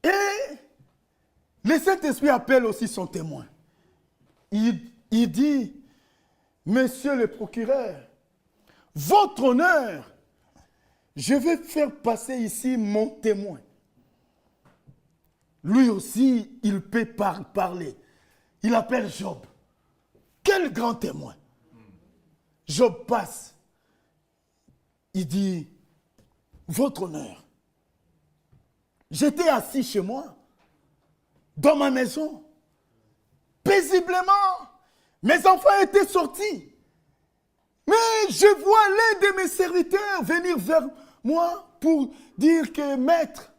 Speaker 4: Et le Saint-Esprit appelle aussi son témoin. Il dit, Monsieur le procureur, votre honneur, je vais faire passer ici mon témoin. Lui aussi, il peut parler. Il appelle Job. Quel grand témoin. Job passe. Il dit, votre honneur, j'étais assis chez moi, dans ma maison, paisiblement. Mes enfants étaient sortis. Mais je vois l'un de mes serviteurs venir vers moi pour dire que, maître,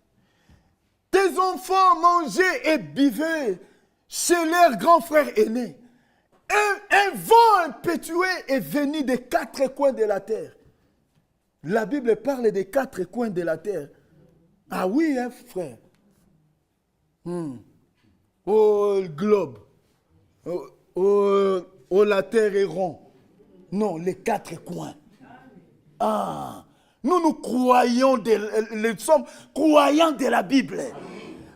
Speaker 4: tes enfants mangeaient et buvaient chez leur grand frère aîné. Un vent impétueux est venu des quatre coins de la terre. La Bible parle des quatre coins de la terre. Ah oui, hein, frère. Oh, le globe. Oh, la terre est ronde. Non, les quatre coins. Ah, nous croyons, nous sommes croyants de la Bible.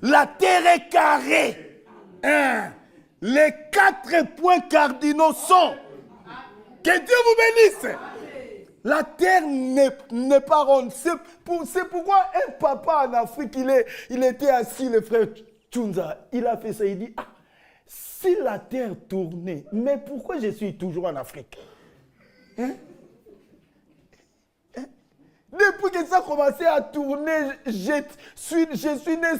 Speaker 4: La terre est carrée. Hein? Les quatre points cardinaux sont. Que Dieu vous bénisse. La terre n'est pas ronde. C'est pourquoi un papa en Afrique, il était assis, le frère Tchunza. Il a fait ça, il dit, si la terre tournait, mais pourquoi je suis toujours en Afrique? Hein? Depuis que ça a commencé à tourner, je suis né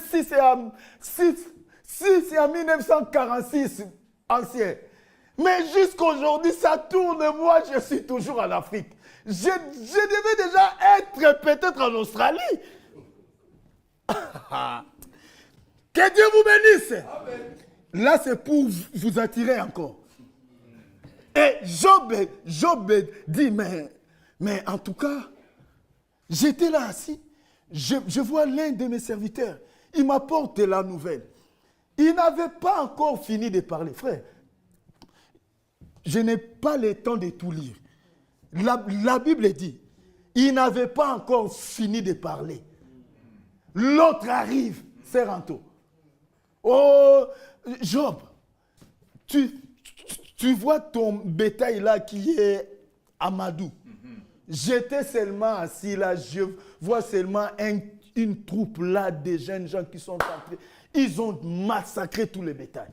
Speaker 4: 6 en 1946, ancien. Mais jusqu'aujourd'hui, ça tourne, moi, je suis toujours en Afrique. Je devais déjà être peut-être en Australie. Que Dieu vous bénisse. Amen. Là, c'est pour vous attirer encore. Et Job dit, mais en tout cas, j'étais là assis. Je vois l'un de mes serviteurs. Il m'apporte la nouvelle. Il n'avait pas encore fini de parler. Frère, je n'ai pas le temps de tout lire. La Bible dit, il n'avait pas encore fini de parler. L'autre arrive, c'est Ranto. Oh, Job, tu vois ton bétail là qui est Amadou. J'étais seulement assis là, je vois seulement une troupe là de jeunes gens qui sont entrés. Ils ont massacré tous les bétails.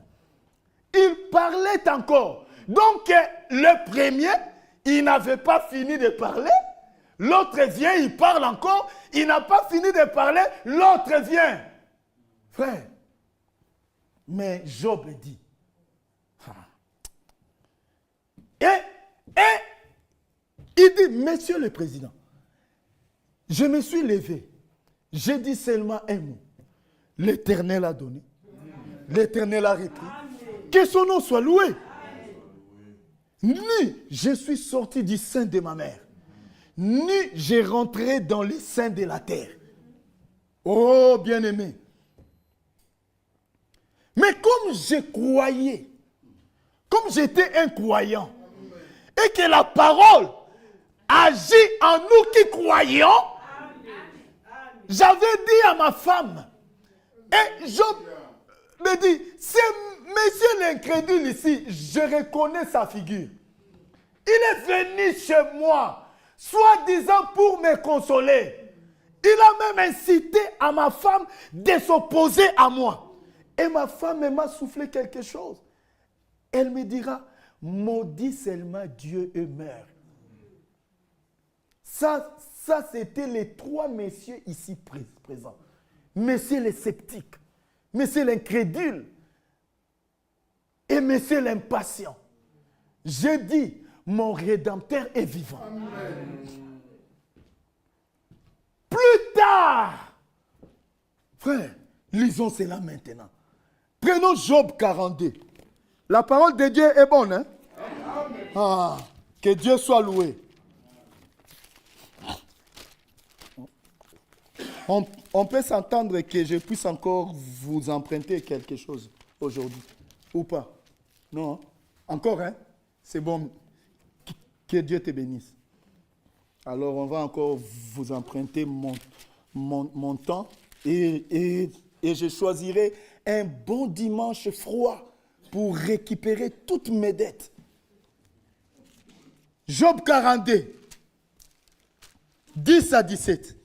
Speaker 4: Il parlait encore. Donc, le premier, il n'avait pas fini de parler. L'autre vient, il parle encore. Il n'a pas fini de parler. L'autre vient. Frère, mais Job dit. Et il dit, Monsieur le Président, je me suis levé. J'ai dit seulement un mot. L'Éternel a donné. L'Éternel a repris. Que son nom soit loué. Ni je suis sorti du sein de ma mère, ni j'ai rentré dans les seins de la terre. Oh, bien-aimé. Mais comme je croyais, comme j'étais un croyant, et que la parole agit en nous qui croyons, j'avais dit à ma femme, et Job me dit, c'est monsieur l'incrédule ici, je reconnais sa figure. Il est venu chez moi, soi-disant pour me consoler. Il a même incité à ma femme de s'opposer à moi. Et ma femme m'a soufflé quelque chose. Elle me dira, maudit seulement Dieu et meurt. Ça c'était les trois messieurs ici présents. Monsieur le sceptique, monsieur l'incrédule et monsieur l'impatient. Je dis, mon Rédempteur est vivant. Amen. Plus tard, frère, lisons cela maintenant. Prenons Job 42. La parole de Dieu est bonne, hein? Amen. Ah, que Dieu soit loué. On peut s'entendre que je puisse encore vous emprunter quelque chose aujourd'hui, ou pas? Non? Encore, hein? C'est bon. Que Dieu te bénisse. Alors, on va encore vous emprunter mon temps et je choisirai un bon dimanche froid pour récupérer toutes mes dettes. Job 42, 10 à 17.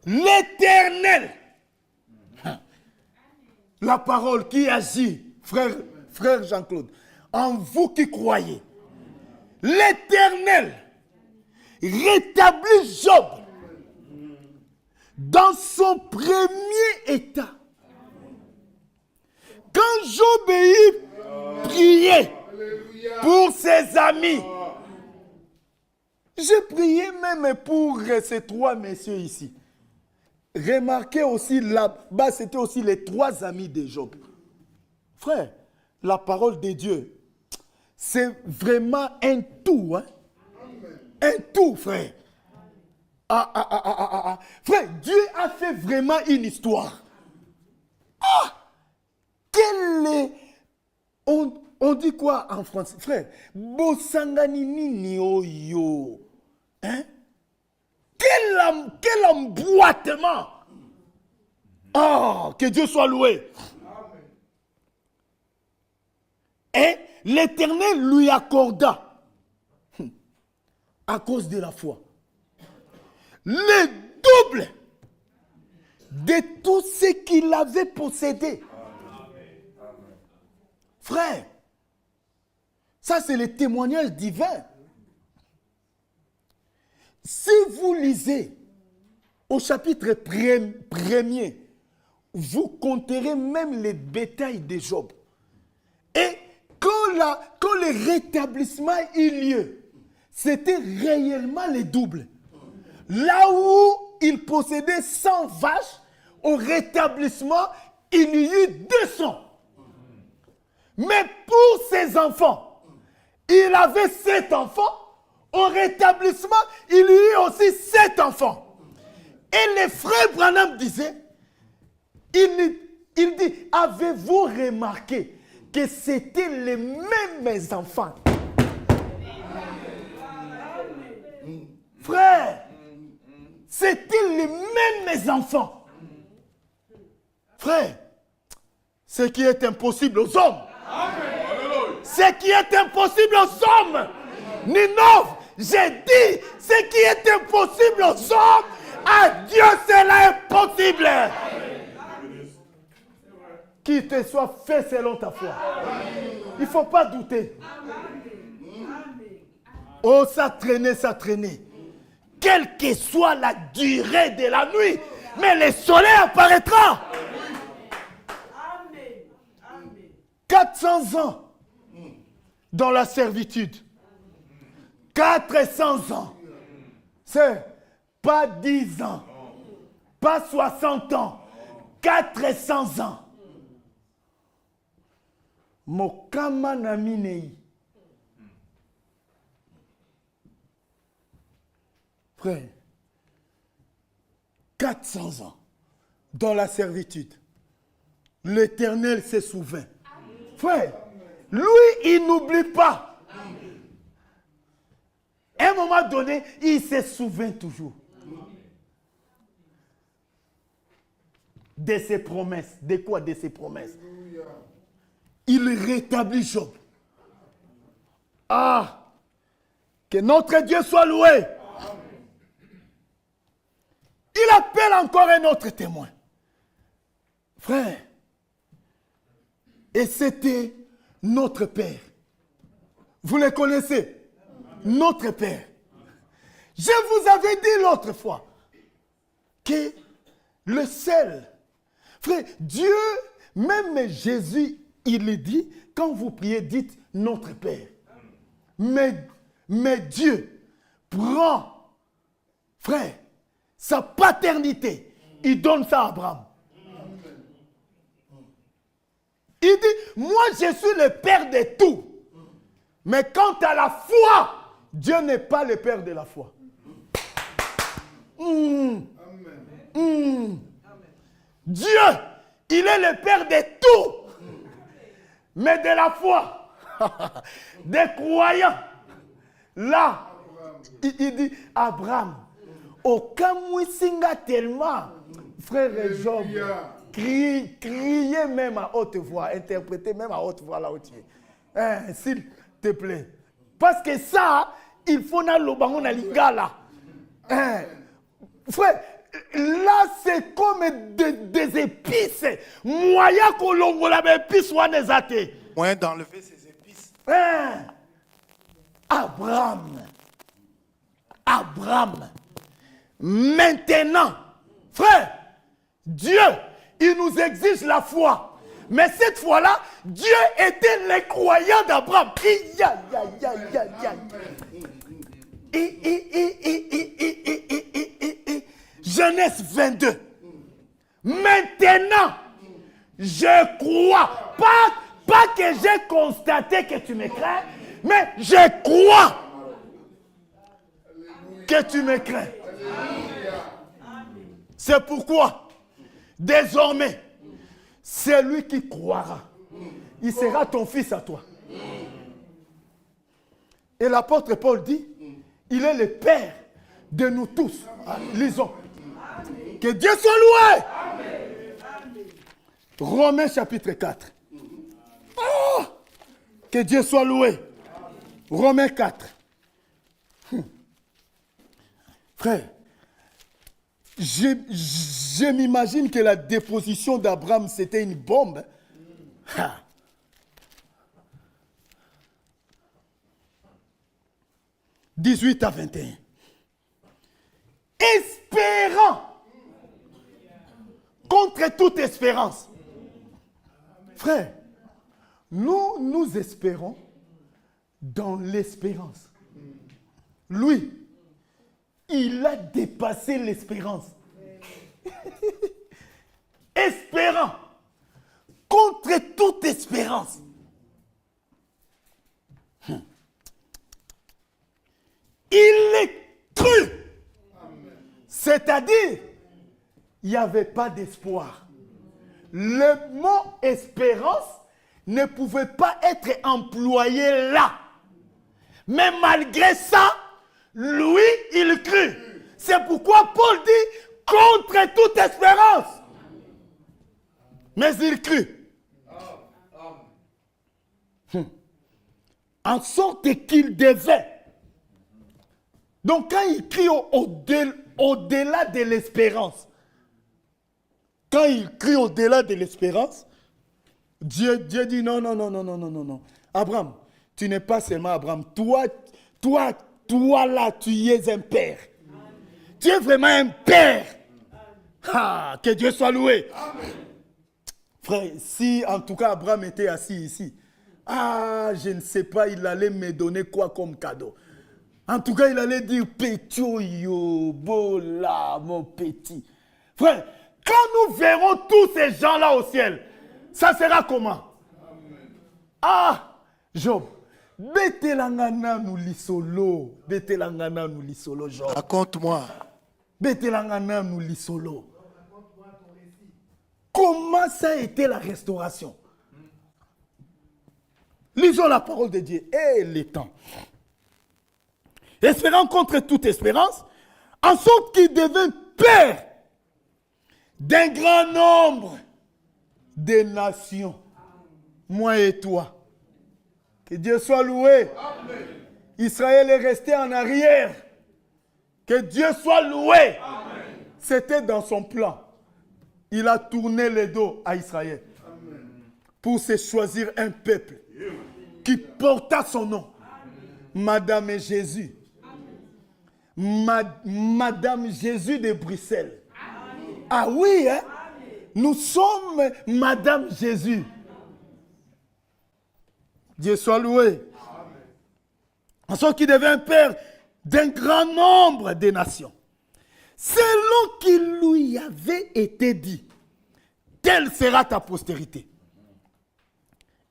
Speaker 4: L'Éternel, la parole qui agit, frère Jean-Claude, en vous qui croyez, l'Éternel rétablit Job dans son premier état. Quand Job priait pour ses amis, j'ai prié même pour ces trois messieurs ici. Remarquez aussi, là-bas, c'était aussi les trois amis de Job. Frère, la parole de Dieu, c'est vraiment un tout. Hein? Un tout, frère. Frère, Dieu a fait vraiment une histoire. Quel est... On dit quoi en français? Frère, Bosanganini nioyo. Hein? Quel emboîtement! Oh, que Dieu soit loué! Amen. Et l'Éternel lui accorda, à cause de la foi, le double de tout ce qu'il avait possédé. Amen. Frère, ça c'est le témoignage divin. Si vous lisez au chapitre premier, vous compterez même les bétails de Job. Et quand le rétablissement eut lieu, c'était réellement le double. Là où il possédait 100 vaches, au rétablissement, il y eut 200. Mais pour ses enfants, il avait 7 enfants. Au rétablissement, il y eut aussi 7 enfants. Et les frères Branham disaient, il dit, avez-vous remarqué que c'était les mêmes enfants? Frère, c'était les mêmes enfants. Frère, ce qui est impossible aux hommes, ce qui est impossible aux hommes, Ninov, j'ai dit, ce qui est impossible aux hommes, à Dieu cela est possible. Qu'il te soit fait selon ta foi. Il ne faut pas douter. Oh, ça traînait. Quelle que soit la durée de la nuit, mais le soleil apparaîtra. 400 ans dans la servitude. 400 ans. C'est pas 10 ans. Pas 60 ans. 400 ans. Mokama naminei. Frère, 400 ans dans la servitude. L'Éternel se souvient. Frère, lui, il n'oublie pas. À un moment donné, il se souvient toujours de ses promesses. De quoi? De ses promesses. Il rétablit Job. Ah, que notre Dieu soit loué. Il appelle encore un autre témoin. Frère, et c'était notre Père. Vous le connaissez? Notre Père. Je vous avais dit l'autre fois que le sel, frère, Dieu, même Jésus, il le dit, quand vous priez, dites notre Père. Mais Dieu prend, frère, sa paternité, il donne ça à Abraham. Il dit, moi je suis le Père de tout. Mais quant à la foi, Dieu n'est pas le Père de la foi. Dieu, il est le Père de tout. Mais de la foi, des croyants. Là, il dit, Abraham, aucun mouissinga tellement, frère Job, criez même à haute voix, interprétez même à haute voix là où tu es. S'il te plaît. Parce que ça, il faut na lobango na lingala. Frère, là c'est comme des épices. Moyen qu'on l'ongo la épice ou anezate.
Speaker 2: Moyen d'enlever ces épices.
Speaker 4: Abraham. Maintenant, frère, Dieu, il nous exige la foi. Mais cette fois-là, Dieu était le croyant d'Abraham. Genèse 22. Maintenant, je crois. Pas que j'ai constaté que tu me crains, mais je crois que tu me crains. C'est pourquoi, désormais, c'est lui qui croira. Il sera ton fils à toi. Et l'apôtre Paul dit, il est le Père de nous tous. Lisons. Que Dieu soit loué. Romains chapitre 4. Oh, que Dieu soit loué. Romains 4. Frère, je m'imagine que la déposition d'Abraham, c'était une bombe. 18 à 21. Espérant contre toute espérance. Frère, nous espérons dans l'espérance. Lui, il a dépassé l'espérance. Espérant contre toute espérance. Il est cru. C'est-à-dire, il n'y avait pas d'espoir. Le mot espérance ne pouvait pas être employé là. Mais malgré ça, lui, il crut. C'est pourquoi Paul dit contre toute espérance. Mais il crut. En sorte qu'il devait. Donc quand il crie au-delà de l'espérance, quand il crie au-delà de l'espérance, Dieu dit non. Abraham, tu n'es pas seulement Abraham. Toi là, tu es un père. Tu es vraiment un père. Que Dieu soit loué. Amen. Frère, si en tout cas Abraham était assis ici, je ne sais pas, il allait me donner quoi comme cadeau. En tout cas, il allait dire, Pétioyo, Bola, mon petit. Frère, quand nous verrons tous ces gens-là au ciel, ça sera comment? Amen. Job, Betelangana nous lisolo. Betelangana nous lisolo, Job.
Speaker 2: Raconte-moi.
Speaker 4: Betelangana nous lisolo. Comment ça a été la restauration? Lisons la parole de Dieu. Et les temps. Espérant contre toute espérance, en sorte qu'il devint père d'un grand nombre de nations. Moi et toi. Que Dieu soit loué. Amen. Israël est resté en arrière. Que Dieu soit loué. C'était dans son plan. Il a tourné le dos à Israël. Amen. Pour se choisir un peuple qui porta son nom. Amen. Madame et Jésus. Madame Jésus de Bruxelles. Amen. Ah oui, hein? Nous sommes Madame Jésus. Dieu soit loué. En sorte qu'il devient père d'un grand nombre de nations. Selon qu'il lui avait été dit, telle sera ta postérité.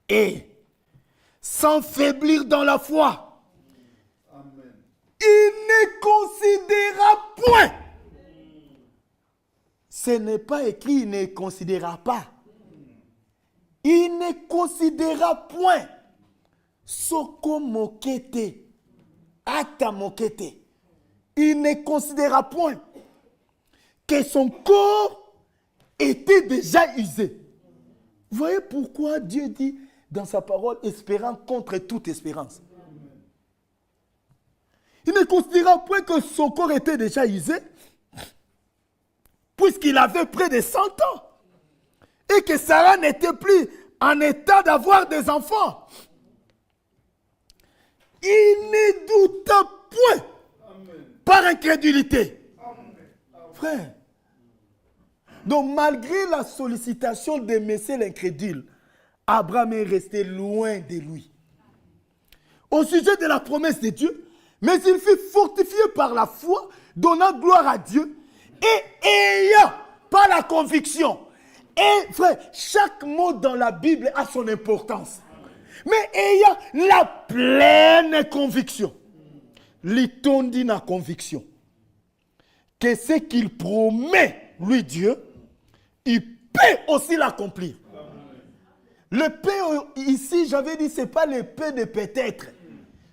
Speaker 4: Et sans faiblir dans la foi, amen, il ne considéra point. Ce n'est pas écrit, il ne considéra pas. Il ne considéra point. Soko mokete, ata mokete. Il ne considéra point que son corps était déjà usé. Vous voyez pourquoi Dieu dit dans sa parole, espérant contre toute espérance. Il ne considéra point que son corps était déjà usé, puisqu'il avait près de 100 ans, et que Sarah n'était plus en état d'avoir des enfants. Il ne douta point. Amen. Par incrédulité. Amen. Frère. Donc malgré la sollicitation de Messieurs l'incrédule, Abraham est resté loin de lui. Au sujet de la promesse de Dieu, mais il fut fortifié par la foi, donnant gloire à Dieu, et ayant pas la conviction. Et frère, chaque mot dans la Bible a son importance. Mais ayant la pleine conviction, l'itondi na conviction, que ce qu'il promet, lui Dieu, il peut aussi l'accomplir. Le paix ici, j'avais dit, ce n'est pas le paix de peut-être,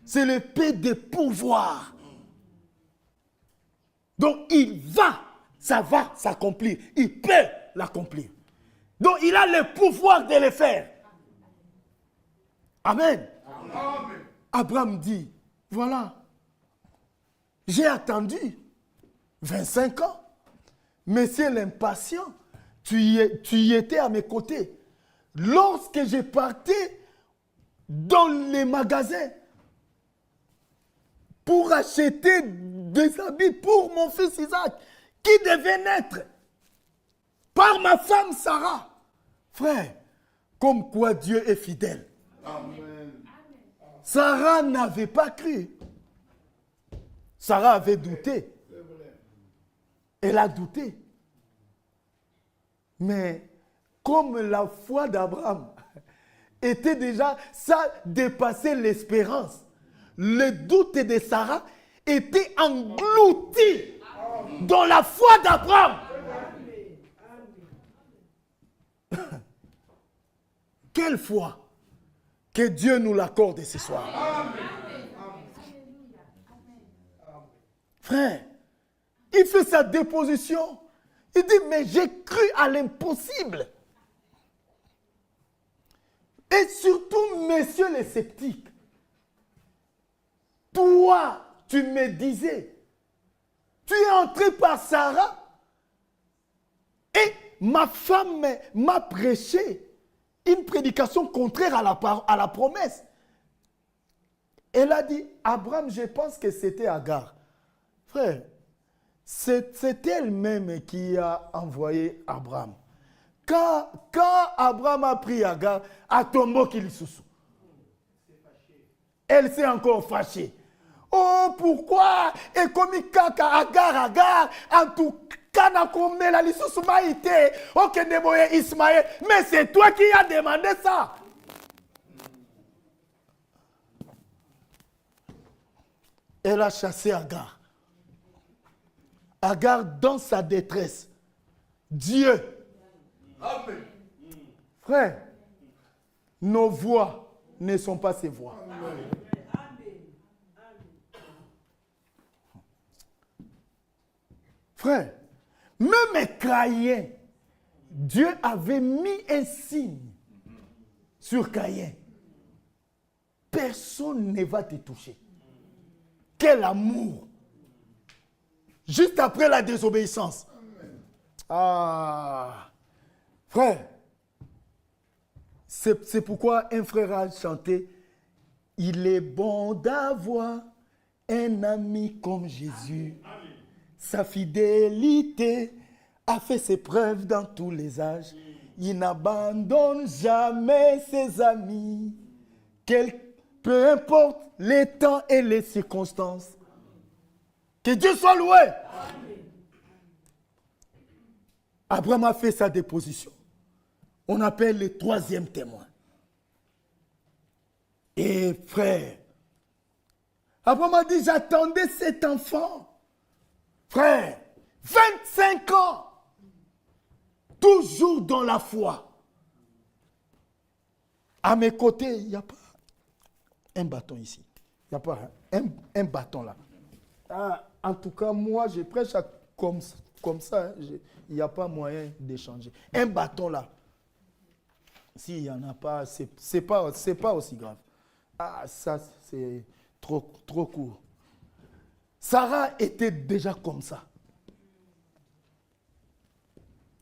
Speaker 4: c'est le paix de pouvoir. Donc ça va s'accomplir, il peut l'accomplir. Donc il a le pouvoir de le faire. Amen. Amen. Abraham dit, voilà, j'ai attendu 25 ans. Monsieur l'impatient, tu y étais à mes côtés. Lorsque je partais dans les magasins pour acheter des habits pour mon fils Isaac, qui devait naître par ma femme Sarah. Frère, comme quoi Dieu est fidèle. Amen. Sarah n'avait pas cru. Sarah avait douté. Elle a douté. Mais comme la foi d'Abraham était déjà, ça dépassait l'espérance. Le doute de Sarah était englouti dans la foi d'Abraham. Quelle foi! Que Dieu nous l'accorde ce soir. Amen. Frère, il fait sa déposition. Il dit, mais j'ai cru à l'impossible. Et surtout, messieurs les sceptiques, toi, tu me disais, tu es entré par Sarah et ma femme m'a prêché une prédication contraire à la promesse. Elle a dit, Abraham, je pense que c'était Agar. Frère, c'est elle-même qui a envoyé Abraham. Quand Abraham a pris Agar, à tombeau qu'il sous. Elle s'est encore fâchée. Oh, pourquoi? Et comme Agar, en tout cas, Ismaël, mais c'est toi qui as demandé ça. Elle a chassé Agar. Agar dans sa détresse. Dieu. Amen. Frère, nos voix ne sont pas ses voix. Amen. Frère, même Caïn, Dieu avait mis un signe sur Caïn. Personne ne va te toucher. Quel amour! Juste après la désobéissance. Ah, frère, c'est pourquoi un frère a chanté, il est bon d'avoir Un ami comme Jésus, sa fidélité a fait ses preuves dans tous les âges. Il n'abandonne jamais ses amis, peu importe les temps et les circonstances. Que Dieu soit loué. Amen. Abraham a fait sa déposition. On appelle le troisième témoin. Et frère, Abraham a dit, j'attendais cet enfant. Frère, 25 ans, toujours dans la foi. À mes côtés, il n'y a pas un bâton ici. Il n'y a pas un bâton là. Ah, en tout cas, moi, je prêche comme ça. Il n'y a pas moyen d'échanger. Un bâton là. S'il n'y en a pas, c'est pas aussi grave. Ah, ça, c'est trop court. Sarah était déjà comme ça.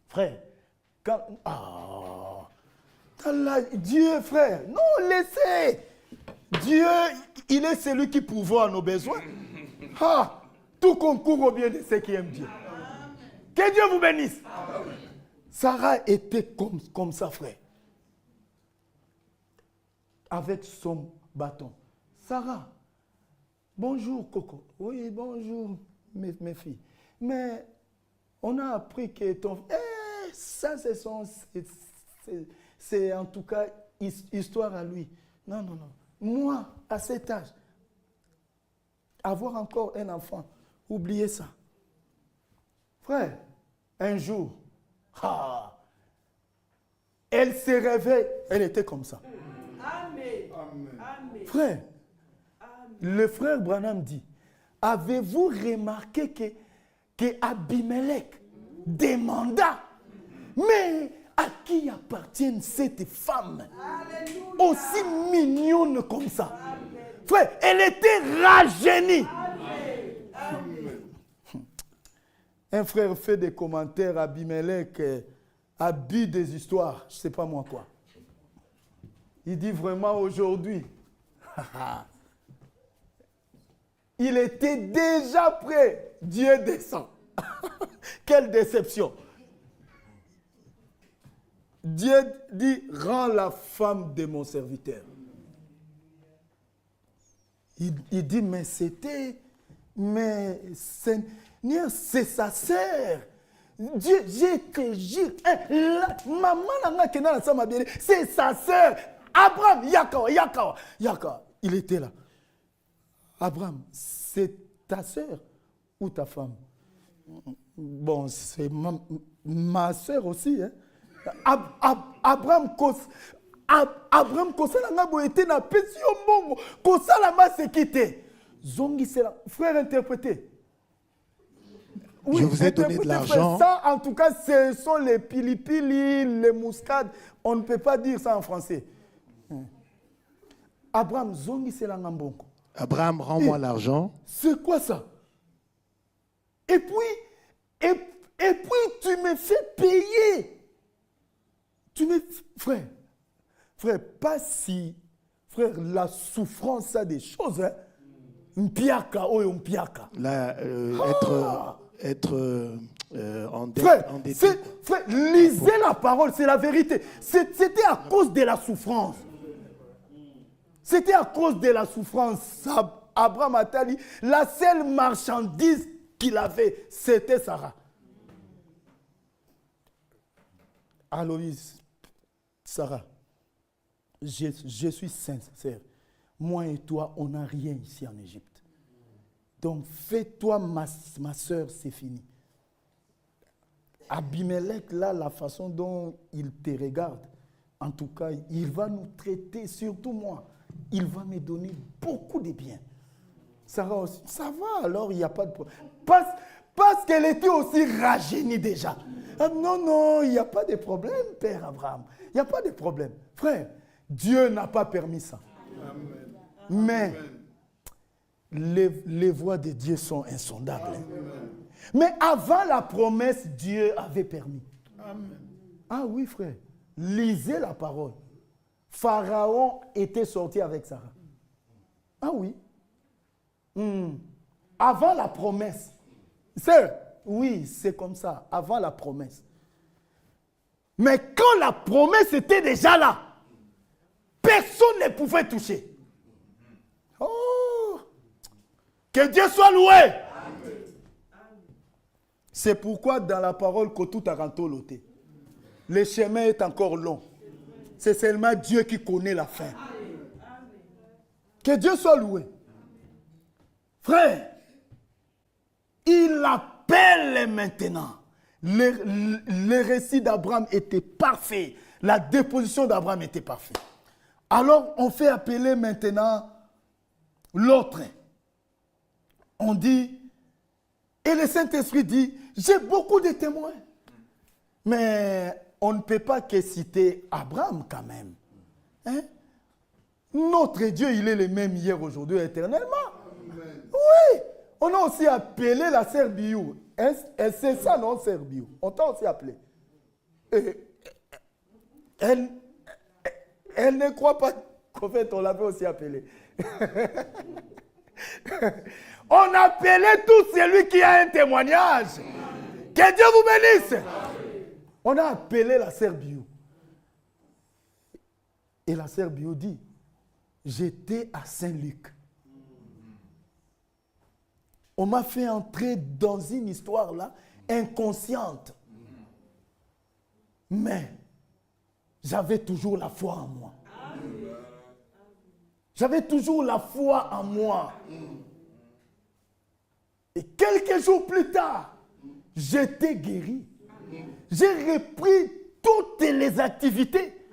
Speaker 4: Frère, Dieu, frère, non, laissez. Dieu, il est celui qui pourvoit à nos besoins. Ah, tout concourt au bien de ceux qui aiment Dieu. Que Dieu vous bénisse. Sarah était comme ça, frère. Avec son bâton. Sarah, bonjour Coco. Oui, bonjour mes filles. Mais on a appris que ton... ça c'est en tout cas histoire à lui. Non. Moi, à cet âge, avoir encore un enfant, oubliez ça. Frère, un jour, elle se réveille, elle était comme ça. Amen. Frère, le frère Branham dit, avez-vous remarqué que Abimelech demanda, mais à qui appartient cette femme aussi mignonne comme ça? Amen. Frère, elle était rajeunie. Amen. Un frère fait des commentaires, Abimelech a bu des histoires, je ne sais pas moi quoi. Il dit vraiment aujourd'hui, il était déjà prêt, Dieu descend. Quelle déception. Dieu dit, rends la femme de mon serviteur. Il dit, mais c'est sa sœur. Dieu, je te jure, maman c'est sa sœur. Abraham, Yaka. Il était là. Abraham, c'est ta sœur ou ta femme? Bon, c'est ma sœur aussi. Hein? Abraham kosala nga boye te na pesi yo mbongo kosala ma sekite zongi c'est la frère interprété. Oui,
Speaker 5: je vous ai donné de l'argent.
Speaker 4: Ça, en tout cas, ce sont les pilipili, les muscades. On ne peut pas dire ça en français. Abraham, zongi c'est la ngambongo.
Speaker 5: Abraham, rends-moi l'argent.
Speaker 4: C'est quoi ça? Et puis, tu me fais payer. Frère, pas si, frère, la souffrance, ça des choses, hein.
Speaker 5: Là, être en dette.
Speaker 4: Frère, lisez la parole, c'est la vérité. C'était à cause de la souffrance. C'était à cause de la souffrance. Abraham Atali, la seule marchandise qu'il avait, c'était Sarah. Aloïs, Sarah, je suis sincère. Moi et toi, on n'a rien ici en Égypte. Donc, fais-toi ma soeur, c'est fini. Abimelech, là, la façon dont il te regarde, en tout cas, il va nous traiter, surtout moi, il va me donner beaucoup de bien. Sarah aussi, ça va, alors il n'y a pas de problème. Parce qu'elle était aussi rajeunie déjà. Non, il n'y a pas de problème, Père Abraham. Il n'y a pas de problème. Frère, Dieu n'a pas permis ça. Amen. Mais les voies de Dieu sont insondables. Amen. Mais avant la promesse, Dieu avait permis. Amen. Ah oui, frère. Lisez la parole. Pharaon était sorti avec Sarah. Ah oui. Avant la promesse. Oui, c'est comme ça, avant la promesse. Mais quand la promesse était déjà là, personne ne pouvait toucher. Oh! Que Dieu soit loué! C'est pourquoi dans la parole que tout a rentoloté, le chemin est encore long. C'est seulement Dieu qui connaît la fin. Que Dieu soit loué. Frère, il appelle maintenant. Le récit d'Abraham était parfait. La déposition d'Abraham était parfaite. Alors, on fait appeler maintenant l'autre. On dit, et le Saint-Esprit dit, j'ai beaucoup de témoins. Mais on ne peut pas que citer Abraham quand même. Hein? Notre Dieu, il est le même hier, aujourd'hui, éternellement. Oui. On a aussi appelé la sœur Biou. C'est ça, non, sœur Biou? On t'a aussi appelé. Elle ne croit pas qu'en fait, on l'avait aussi appelé. On appelait tout celui qui a un témoignage. Que Dieu vous bénisse. On a appelé la sœur Biou. Et la sœur Biou dit, j'étais à Saint-Luc. On m'a fait entrer dans une histoire là, inconsciente. Mais j'avais toujours la foi en moi. J'avais toujours la foi en moi. Et quelques jours plus tard, j'étais guéri. J'ai repris toutes les activités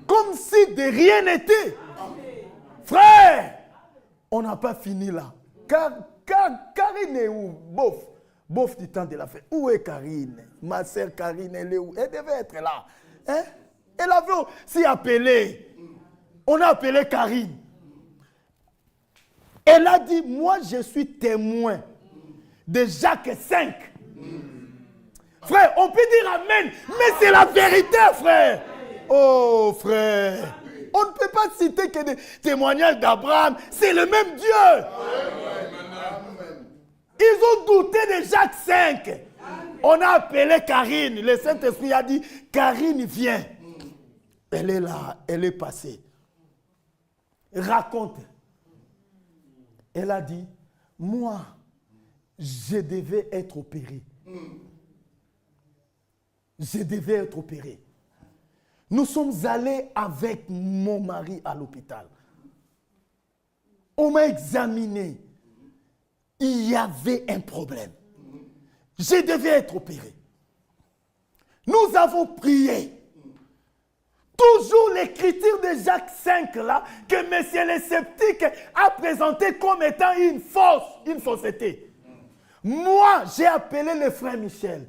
Speaker 4: comme si de rien n'était. Frère, on n'a pas fini là. Car Karine est où? Bof du temps de la fête. Où est Karine? Ma sœur Karine, elle est où? Elle devait être là. Hein? Elle avait aussi appelé. On a appelé Karine. Elle a dit, moi je suis témoin de Jacques 5. Frère, on peut dire amen, mais c'est la vérité, frère. Oh, frère. On ne peut pas citer que des témoignages d'Abraham. C'est le même Dieu. Ils ont douté de Jacques 5. On a appelé Karine. Le Saint-Esprit a dit, Karine, viens. Elle est là, elle est passée. Raconte. Elle a dit, moi, je devais être opéré. Je devais être opéré. Nous sommes allés avec mon mari à l'hôpital. On m'a examiné. Il y avait un problème. Je devais être opéré. Nous avons prié. Toujours l'écriture de Jacques 5 là, que monsieur le sceptique a présenté comme étant une fausseté. Moi, j'ai appelé le frère Michel.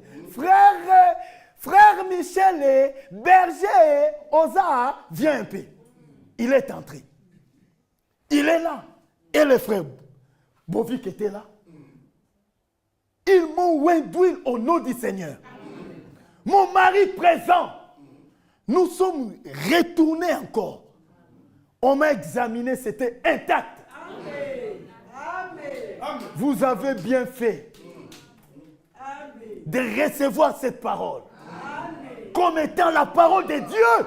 Speaker 4: Frère Michel et berger Oza, viens un peu. Il est entré. Il est là. Et le frère Bovic était là. Ils m'ont oint d'huile au nom du Seigneur. Mon mari présent. Nous sommes retournés encore. On m'a examiné, c'était intact. Amen. Vous avez bien fait de recevoir cette parole. Amen. Comme étant la parole de Dieu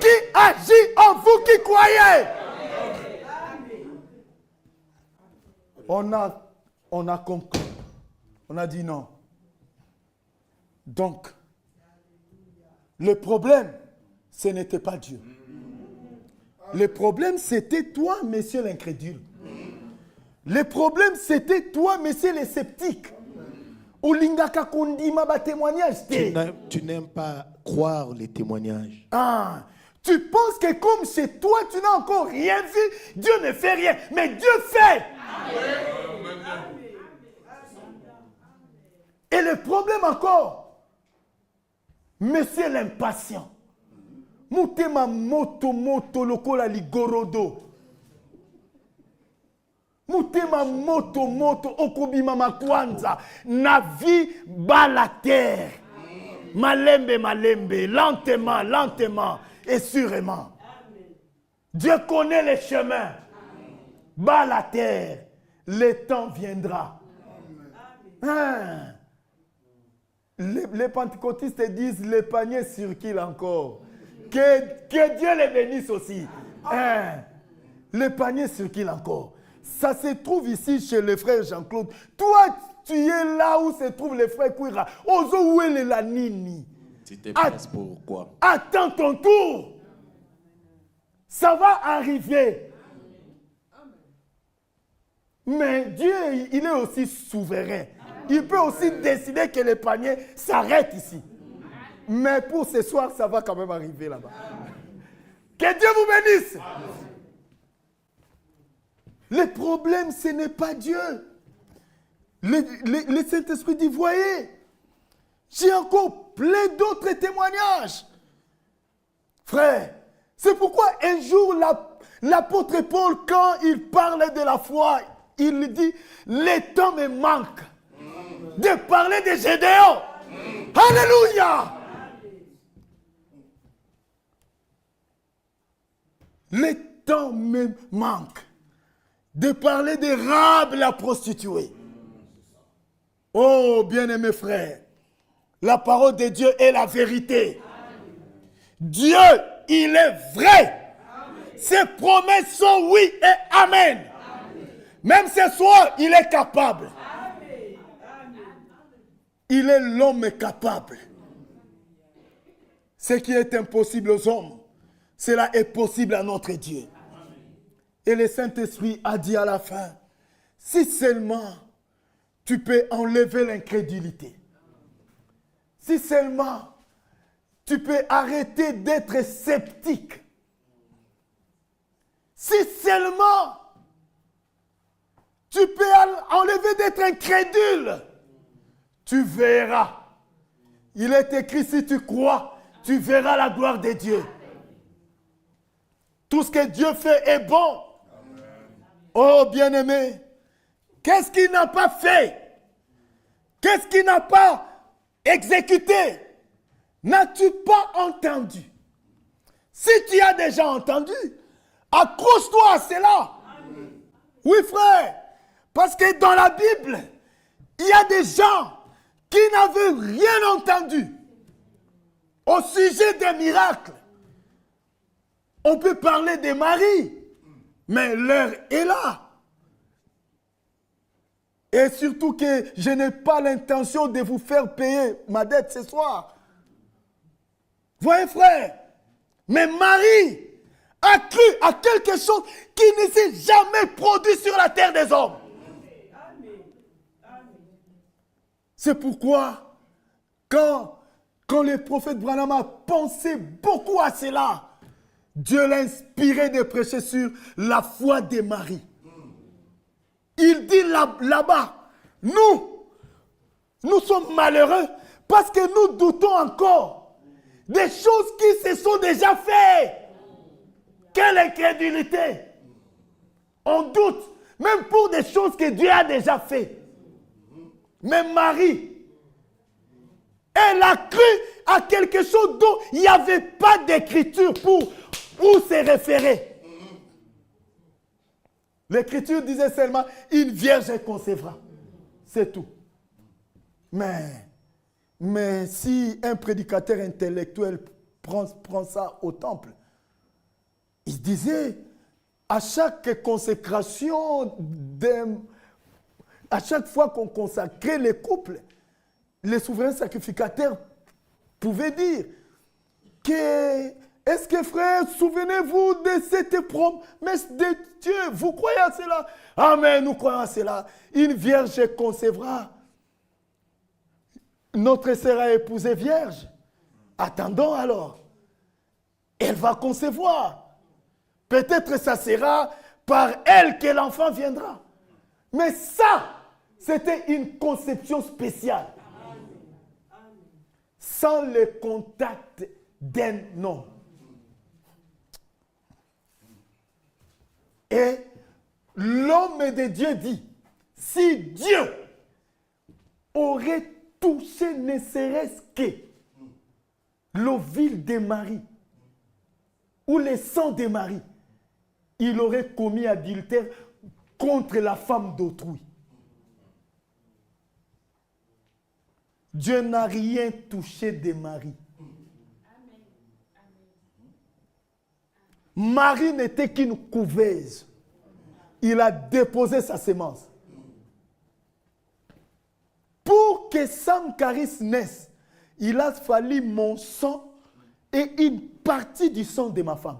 Speaker 4: qui agit en vous qui croyez. Amen. On a conclu. On a dit non. Donc, le problème, ce n'était pas Dieu. Le problème, c'était toi, monsieur l'incrédule. Le problème, c'était toi, monsieur le sceptique.
Speaker 5: Tu n'aimes pas croire les témoignages.
Speaker 4: Ah, tu penses que comme chez toi, tu n'as encore rien vu, Dieu ne fait rien, mais Dieu fait. Et le problème encore, monsieur l'impatient, mutema moto lokola ligorodo. Mutema moto okobima makwanza na vie bala terre. Malembe, lentement et sûrement. Dieu connaît les chemins. Bas la terre, le temps viendra. Hein? Les pentecôtistes disent le panier circule encore. Que Dieu les bénisse aussi. Hein? Le panier circule encore. Ça se trouve ici chez le frère Jean-Claude. Toi, tu es là où se trouve le frère Kouira. Ozo où est la nini.
Speaker 5: Tu te penses pourquoi?
Speaker 4: Attends ton tour. Ça va arriver. Mais Dieu, il est aussi souverain. Il peut aussi décider que le panier s'arrête ici. Mais pour ce soir, ça va quand même arriver là-bas. Que Dieu vous bénisse. Le problème, ce n'est pas Dieu. Le Saint-Esprit dit, voyez, j'ai encore plein d'autres témoignages. Frère, c'est pourquoi un jour, l'apôtre Paul, quand il parlait de la foi, il dit, le temps me manque de parler de Gédéon. Alléluia. Le temps me manque de parler de Rahab la prostituée. Oh, bien-aimés frères, la parole de Dieu est la vérité. Dieu, il est vrai. Ses promesses sont oui et amen. Même ce soir, il est capable. Il est l'homme capable. Ce qui est impossible aux hommes, cela est possible à notre Dieu. Et le Saint-Esprit a dit à la fin, si seulement tu peux enlever l'incrédulité, si seulement tu peux arrêter d'être sceptique, si seulement tu peux enlever d'être incrédule, tu verras. Il est écrit, si tu crois, tu verras la gloire de Dieu. Tout ce que Dieu fait est bon. Oh bien-aimé, qu'est-ce qu'il n'a pas fait? Qu'est-ce qu'il n'a pas exécuté? N'as-tu pas entendu? Si tu as déjà entendu, accroche-toi à cela. Oui frère, parce que dans la Bible, il y a des gens qui n'avaient rien entendu au sujet des miracles. On peut parler de Marie, mais l'heure est là. Et surtout que je n'ai pas l'intention de vous faire payer ma dette ce soir. Voyez frère, mais Marie a cru à quelque chose qui ne s'est jamais produit sur la terre des hommes. C'est pourquoi, quand le prophète Branham a pensé beaucoup à cela, Dieu l'a inspiré de prêcher sur la foi de Marie. Il dit là-bas, nous sommes malheureux parce que nous doutons encore des choses qui se sont déjà faites. Quelle incrédulité! On doute même pour des choses que Dieu a déjà faites. Mais Marie, elle a cru à quelque chose dont il n'y avait pas d'écriture pour où se référer. L'écriture disait seulement, une vierge concevra. C'est tout. Mais si un prédicateur intellectuel prend ça au temple, il disait, à chaque consécration, à chaque fois qu'on consacrait les couples, les souverains sacrificateurs pouvaient dire que, est-ce que frère, souvenez-vous de cette promesse de Dieu, vous croyez à cela? Amen, nous croyons à cela. Une vierge concevra. Notre sœur a épousé vierge. Attendons alors. Elle va concevoir. Peut-être ça sera par elle que l'enfant viendra. Mais ça, c'était une conception spéciale. Sans le contact d'un homme. Et l'homme de Dieu dit, si Dieu aurait touché ne serait-ce que l'ovule de Marie ou le sang de Marie, il aurait commis adultère contre la femme d'autrui. Dieu n'a rien touché de Marie. Marie n'était qu'une couveuse. Il a déposé sa semence. Pour que Sam Caris naisse, il a fallu mon sang et une partie du sang de ma femme.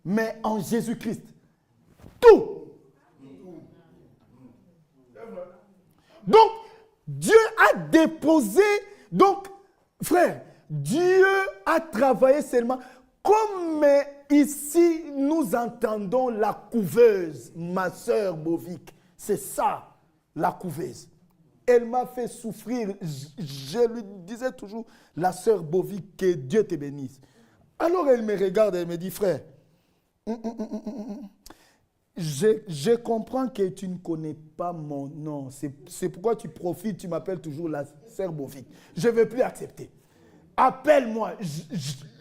Speaker 4: Mais en Jésus-Christ, tout. Donc, Dieu a déposé, donc, frère, Dieu a travaillé seulement, comme ici nous entendons la couveuse, ma sœur Bovic, c'est ça, la couveuse. Elle m'a fait souffrir, je lui disais toujours, la sœur Bovic, que Dieu te bénisse. Alors elle me regarde, elle me dit, frère, je comprends que tu ne connais pas mon nom. C'est pourquoi tu profites, tu m'appelles toujours la sœur Bovic. Je ne veux plus accepter. Appelle-moi.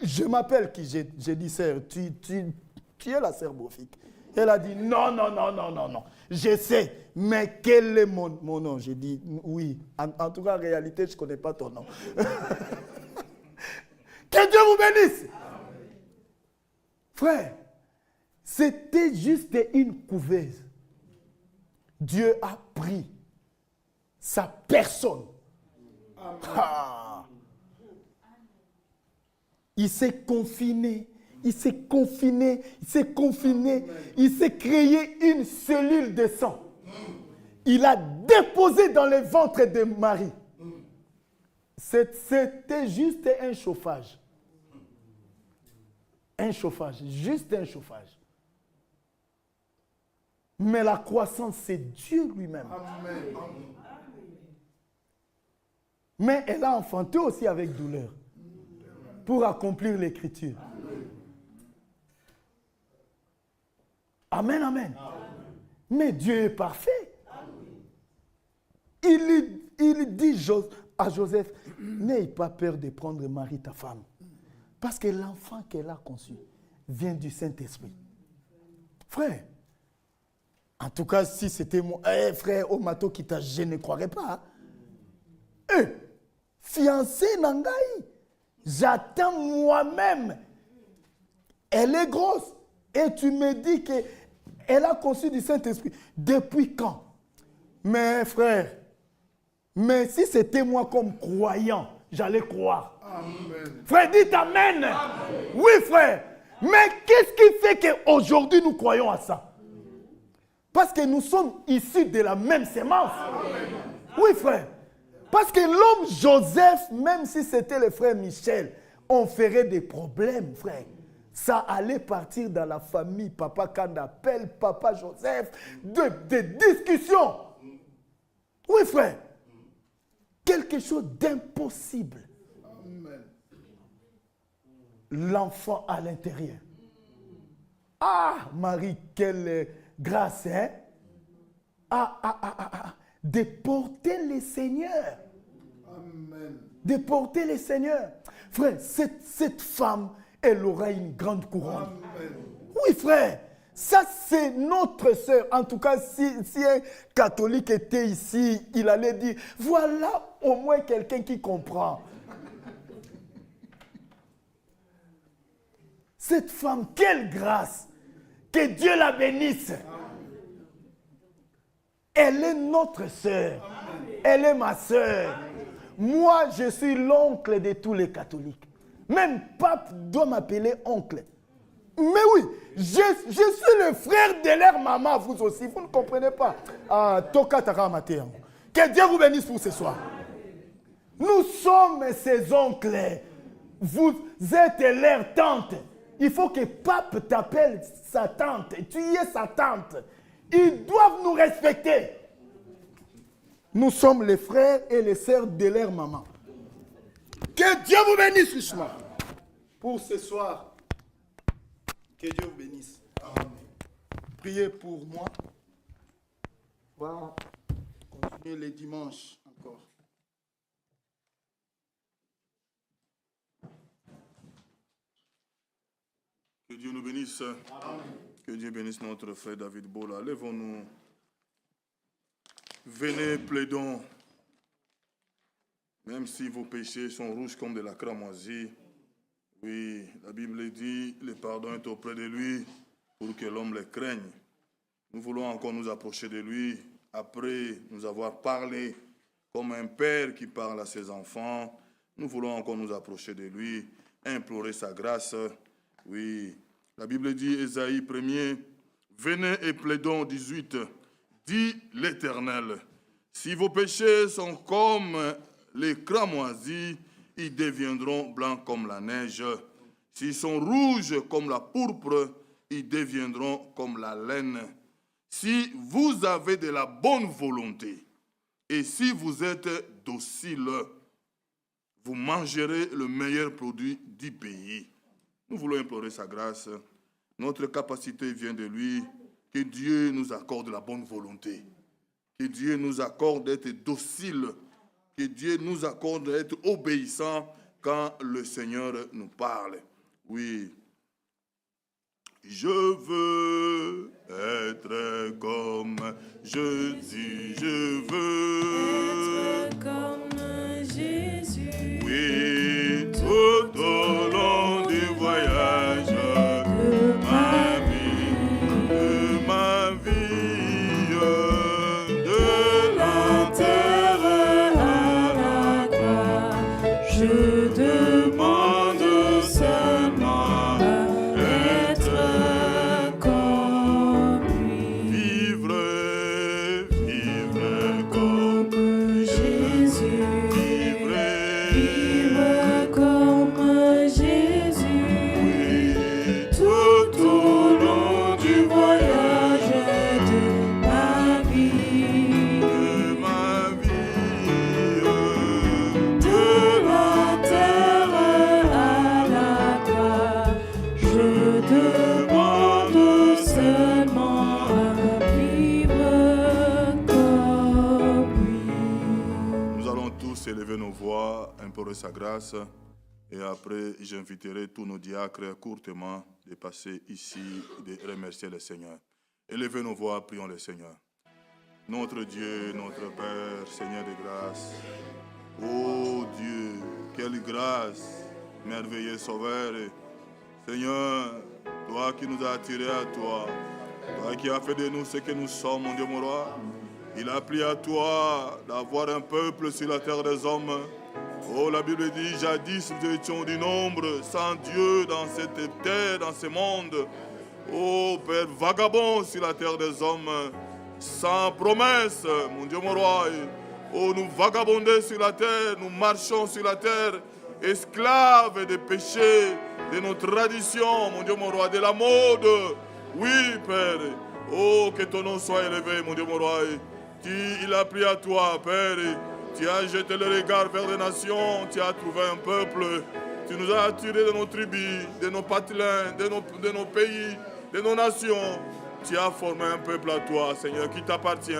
Speaker 4: Je m'appelle qui? J'ai dit, sœur, tu es la sœur Bovic. Elle a dit, non. Je sais, mais quel est mon nom? J'ai dit, oui. En tout cas, en réalité, je ne connais pas ton nom. Que Dieu vous bénisse. Frère, c'était juste une couveuse. Dieu a pris sa personne. Ah. Il s'est confiné. Il s'est créé une cellule de sang. Il a déposé dans le ventre de Marie. C'était juste un chauffage. Juste un chauffage. Mais la croissance, c'est Dieu lui-même. Amen. Mais elle a enfanté aussi avec douleur pour accomplir l'écriture. Amen. Mais Dieu est parfait. Il dit à Joseph, n'aie pas peur de prendre Marie, ta femme. Parce que l'enfant qu'elle a conçu vient du Saint-Esprit. Frère, en tout cas, si c'était moi, frère, au mato kita, je ne croirais pas. Fiancé Nangaï, j'attends moi-même. Elle est grosse. Et tu me dis qu'elle a conçu du Saint-Esprit. Depuis quand? Mais frère, mais si c'était moi comme croyant, j'allais croire. Amen. Frère, dites Amen. Amen. Oui, frère. Mais qu'est-ce qui fait qu'aujourd'hui nous croyons à ça? Parce que nous sommes issus de la même sémence. Amen. Oui, frère. Parce que l'homme Joseph, même si c'était le frère Michel, on ferait des problèmes, frère. Ça allait partir dans la famille. Papa Kanda appelle, papa Joseph, de discussions. Oui, frère. Quelque chose d'impossible. L'enfant à l'intérieur. Ah, Marie, quelle grâce, hein? De porter les seigneurs. Amen. De porter les seigneurs. Frère, cette femme, elle aura une grande couronne. Amen. Oui, frère. Ça, c'est notre sœur. En tout cas, si un catholique était ici, il allait dire, voilà au moins quelqu'un qui comprend. Cette femme, quelle grâce. Que Dieu la bénisse. Amen. Elle est notre sœur. Amen. Elle est ma sœur. Amen. Moi, je suis l'oncle de tous les catholiques. Même pape doit m'appeler oncle. Mais oui, je suis le frère de leur maman, vous aussi. Vous ne comprenez pas. Toka Taramate. Que Dieu vous bénisse pour ce soir. Nous sommes ses oncles. Vous êtes leur tante. Il faut que pape t'appelle sa tante. Tu es sa tante. Ils doivent nous respecter. Nous sommes les frères et les sœurs de leur maman. Que Dieu vous bénisse richement. Pour ce soir, que Dieu vous bénisse. Amen. Priez pour moi. On va continuer les dimanches encore.
Speaker 1: Que Dieu nous bénisse.
Speaker 4: Amen.
Speaker 1: Que Dieu bénisse notre frère David Bola. Lèvons-nous. Venez, plaidons. Même si vos péchés sont rouges comme de la cramoisie, oui, la Bible dit, le pardon est auprès de lui pour que l'homme le craigne. Nous voulons encore nous approcher de lui après nous avoir parlé comme un père qui parle à ses enfants. Nous voulons encore nous approcher de lui, implorer sa grâce. Oui, la Bible dit, Ésaïe 1er, venez et plaidons 18, dit l'Éternel. Si vos péchés sont comme les cramoisis, ils deviendront blancs comme la neige. S'ils sont rouges comme la pourpre, ils deviendront comme la laine. Si vous avez de la bonne volonté et si vous êtes docile, vous mangerez le meilleur produit du pays. Nous voulons implorer sa grâce. Notre capacité vient de lui. Que Dieu nous accorde la bonne volonté. Que Dieu nous accorde d'être docile. Que Dieu nous accorde d'être obéissant quand le Seigneur nous parle. Oui. Je veux être comme Jésus. Je veux
Speaker 3: être comme Jésus.
Speaker 1: Oui, tout au long du voyage de ma vie, de la terre à la croix,
Speaker 3: Je
Speaker 1: demande seulement
Speaker 3: être comme lui.
Speaker 1: vivre comme
Speaker 3: Jésus.
Speaker 1: vivre
Speaker 3: Comme Jésus.
Speaker 1: tout au long
Speaker 3: Du voyage de ma vie.
Speaker 1: de ma vie,
Speaker 3: De la terre à la croix, je demande seulement à vivre comme lui.
Speaker 1: Nous allons tous élever nos voix, implorer sa grâce, et après j'inviterai tous nos diacres courtement de passer ici et de remercier le Seigneur. Élevez nos voix, prions le Seigneur. Notre Dieu, notre Père, Seigneur de grâce. Oh Dieu, quelle grâce, merveilleux Sauveur. Seigneur, toi qui nous as attirés à toi, toi qui as fait de nous ce que nous sommes, mon Dieu, mon roi. Il a plu à toi d'avoir un peuple sur la terre des hommes. Oh, la Bible dit, jadis nous étions du nombre, sans Dieu dans cette terre, dans ce monde. Oh, Père, vagabond sur la terre des hommes, sans promesse, mon Dieu, mon roi. Oh, nous vagabondons sur la terre, nous marchons sur la terre, esclaves des péchés, de nos traditions, mon Dieu, mon roi, de la mode. Oui, Père. Oh, que ton nom soit élevé, mon Dieu, mon roi. Il a plu à toi, Père. Tu as jeté le regard vers les nations, tu as trouvé un peuple. Tu nous as attirés de nos tribus, de nos patelins, de nos pays, de nos nations. Tu as formé un peuple à toi, Seigneur, qui t'appartient.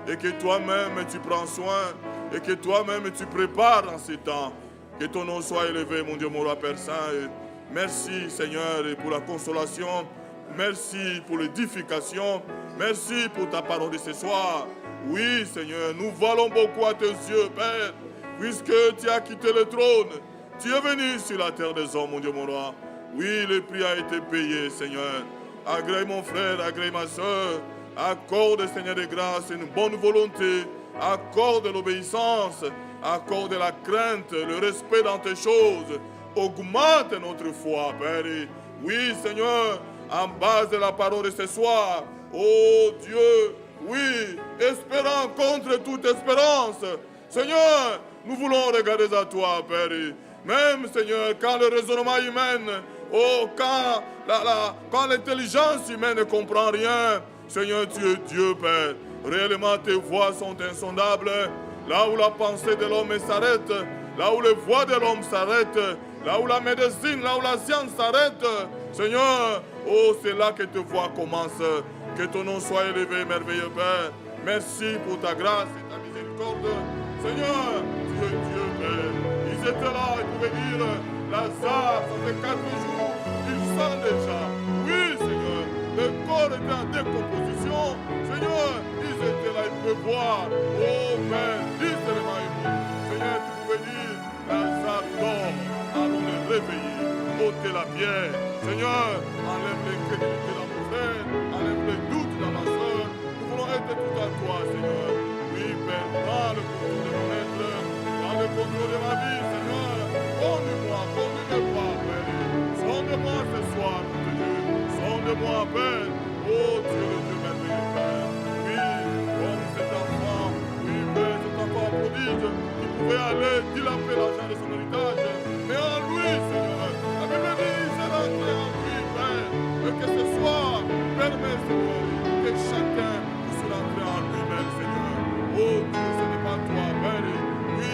Speaker 1: Et que toi-même tu prends soin. Et que toi-même tu prépares en ces temps. Que ton nom soit élevé, mon Dieu, mon roi Père Saint. Et merci, Seigneur, pour la consolation. Merci pour l'édification. Merci pour ta parole de ce soir. Oui, Seigneur, nous valons beaucoup à tes yeux, Père, puisque tu as quitté le trône. Tu es venu sur la terre des hommes, mon Dieu, mon roi. Oui, le prix a été payé, Seigneur. Agrée mon frère, agrée ma soeur. Accorde, Seigneur de grâce, une bonne volonté. Accorde l'obéissance. Accorde la crainte, le respect dans tes choses. Augmente notre foi, Père. Oui, Seigneur, en base de la parole de ce soir. Oh Dieu, oui, espérant contre toute espérance. Seigneur, nous voulons regarder à toi, Père. Même, Seigneur, quand le raisonnement humain, oh, quand l'intelligence humaine ne comprend rien, Seigneur, tu es Dieu, Père. Réellement, tes voies sont insondables. Là où la pensée de l'homme s'arrête, là où les voies de l'homme s'arrêtent, là où la médecine, là où la science s'arrête, Seigneur, oh, c'est là que tes voies commencent. Que ton nom soit élevé, merveilleux Père. Merci pour ta grâce et ta miséricorde. Seigneur, tu es Dieu, Père. Ils étaient là, ils pouvaient dire, Lazare, ça fait 4 jours, il sent déjà. Oui, Seigneur, mais corps était en décomposition, Seigneur, ils étaient là, ils pouvaient voir. Oh Père, ils étaient tellement émus. Seigneur, tu pouvais dire, Lazare dort, allons le réveiller, ôtez la pierre. Seigneur, enlève l'incrédulité dans mon frère, enlève les doutes dans ma soeur. Nous voulons être tout à toi, Seigneur. Oui, Père, prends le contrôle de mon être, prends le contrôle de ma vie, Seigneur. Conduis-moi, conduis-moi, Père. Sonde-moi ce soir, mon Dieu. Sonde-moi, Père. Oh Dieu, le Dieu merveilleux, Père. Oui, comme cet enfant, oui, Père, cet enfant prodige qui pouvait aller dilapider l'argent de son héritage. Mais en lui, Seigneur, la Bible dit, c'est rentré en lui, Père. Et que ce soir, permets, Seigneur, que chacun puisse rentrer en lui-même, Seigneur. Oh Dieu, ce n'est pas toi, Père. Oui,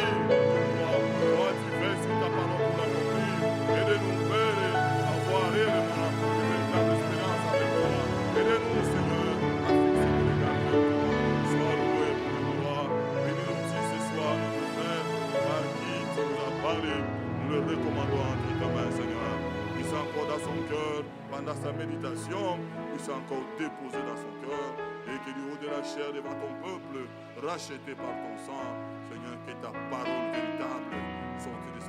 Speaker 1: toi, tu fais sur ta parole pour l'accomplir. Aidez-nous, Père, à voir réellement une véritable espérance avec toi. Aidez-nous, Seigneur, à fixer nos regards vers toi. Sois loué pour le gloire. Bénis-nous aussi ce soir, notre frère, par qui tu nous as parlé. Nous le recommandons entre ta main, Seigneur. Puisse encore dans son cœur, pendant sa méditation, puisse encore déposer dans son cœur. Et que du haut de la chair devant ton peuple, racheté par ton sang, Seigneur, que ta parole véritable sorte de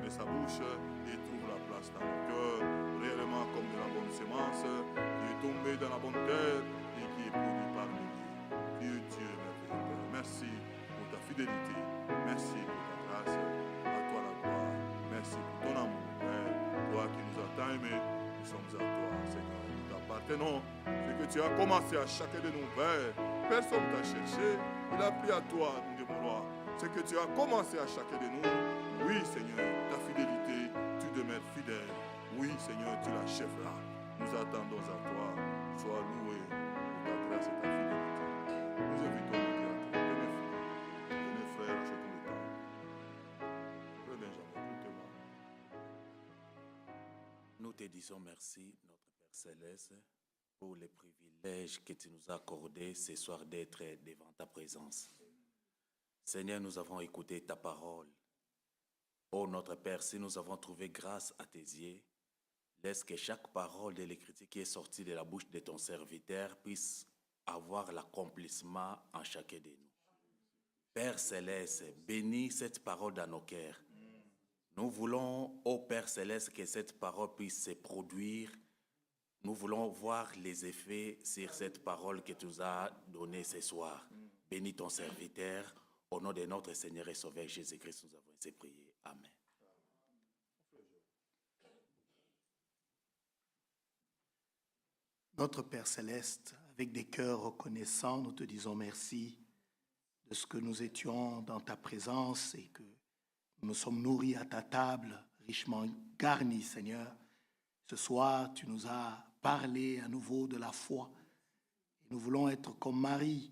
Speaker 1: sa bouche et trouve la place dans le cœur, réellement comme de la bonne semence qui est tombée dans la bonne terre et qui est produite par milliers. Dieu merveilleux Père, merci pour ta fidélité, merci pour ta grâce, à toi la gloire, merci pour ton amour, Père, toi qui nous as tant aimés, nous sommes à toi, Seigneur, nous t'appartenons. Ce que tu as commencé à chacun de nous, Père, personne t'a cherché, il a pris à toi de vouloir. Ce que tu as commencé à chacun de nous, oui Seigneur, ta fidélité, tu demeures fidèle. Oui Seigneur, tu l'achèveras. Nous attendons à toi. Sois loué pour ta grâce et ta fidélité. Nous invitons les diacres, mes frères, achetons le temps. Frère Benjamin, écoutez-moi.
Speaker 6: Nous te disons merci, notre Père Céleste, pour les privilèges que tu nous as accordés ce soir d'être devant ta présence. Seigneur, nous avons écouté ta parole. Oh notre Père, si nous avons trouvé grâce à tes yeux, laisse que chaque parole de l'Écriture qui est sortie de la bouche de ton serviteur puisse avoir l'accomplissement en chacun de nous. Père Céleste, bénis cette parole dans nos cœurs. Nous voulons, ô Père Céleste, que cette parole puisse se produire. Nous voulons voir les effets sur cette parole que tu nous as donnée ce soir. Bénis ton serviteur. Au nom de notre Seigneur et Sauveur Jésus-Christ, nous avons ainsi prié. Amen.
Speaker 5: Notre Père Céleste, avec des cœurs reconnaissants, nous te disons merci de ce que nous étions dans ta présence et que nous nous sommes nourris à ta table, richement garnie, Seigneur. Ce soir, tu nous as parlé à nouveau de la foi. Et nous voulons être comme Marie.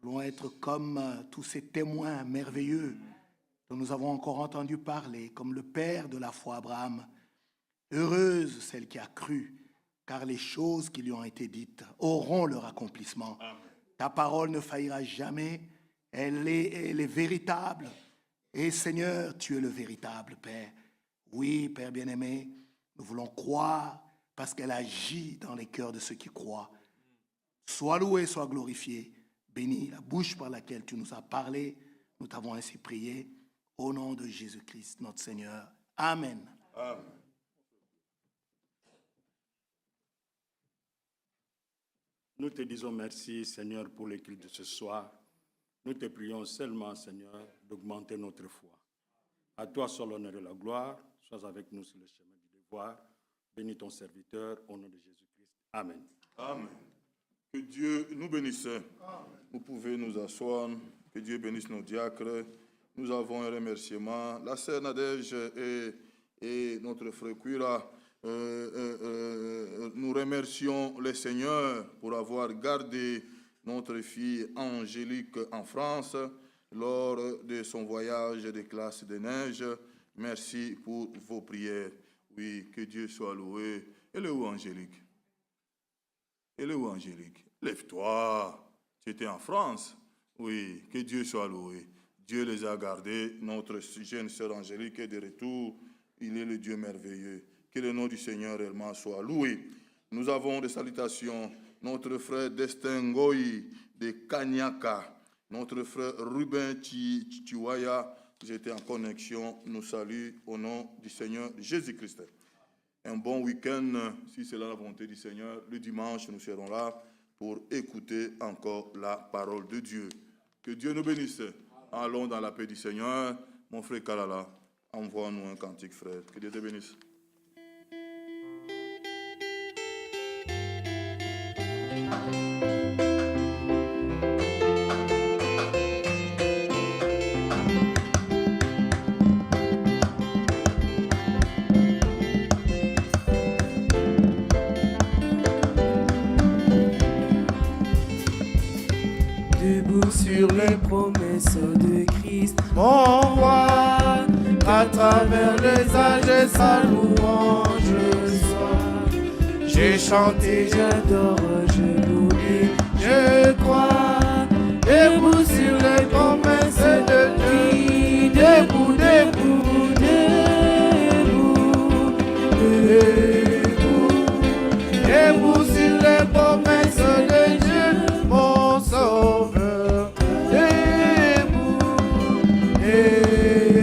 Speaker 5: Nous voulons être comme tous ces témoins merveilleux dont nous avons encore entendu parler, comme le père de la foi, Abraham. Heureuse celle qui a cru, car les choses qui lui ont été dites auront leur accomplissement. Amen. Ta parole ne faillira jamais, elle est véritable. Et Seigneur, tu es le véritable Père. Oui, Père bien-aimé, nous voulons croire parce qu'elle agit dans les cœurs de ceux qui croient. Sois loué, sois glorifié. Bénis la bouche par laquelle tu nous as parlé. Nous t'avons ainsi prié. Au nom de Jésus-Christ, notre Seigneur. Amen.
Speaker 1: Amen.
Speaker 7: Nous te disons merci, Seigneur, pour le culte de ce soir. Nous te prions seulement, Seigneur, d'augmenter notre foi. À toi seul l'honneur et la gloire. Sois avec nous sur le chemin du devoir. Bénis ton serviteur, au nom de Jésus-Christ. Amen.
Speaker 1: Amen. Que Dieu nous bénisse. Vous pouvez nous asseoir. Que Dieu bénisse nos diacres. Nous avons un remerciement. La sœur Nadège et notre frère Kuira, nous remercions le Seigneur pour avoir gardé notre fille Angélique en France lors de son voyage de classe de neige. Merci pour vos prières. Oui, que Dieu soit loué. Elle est où, Angélique? Elle est où, Angélique? Lève-toi. Tu étais en France. Oui, que Dieu soit loué. Dieu les a gardés. Notre jeune sœur Angélique est de retour. Il est le Dieu merveilleux. Que le nom du Seigneur réellement soit loué. Nous avons des salutations. Notre frère Destin Ngoyi de Kanyaka, notre frère Ruben Chiwaya, j'étais en connexion, nous salue au nom du Seigneur Jésus-Christ. Un bon week-end, si c'est la volonté du Seigneur. Le dimanche, nous serons là pour écouter encore la parole de Dieu. Que Dieu nous bénisse. Allons dans la paix du Seigneur. Mon frère Kalala, envoie-nous un cantique, frère. Que Dieu te bénisse.
Speaker 3: Debout sur les promesses de Christ,
Speaker 2: Mon roi, à travers les âges et sa louange soit. J'ai chanté,
Speaker 3: j'adore, je l'oublie,
Speaker 2: je crois, debout sur les promesses de Dieu, debout, debout, debout, debout sur les promesses de Dieu, mon sauveur, debout,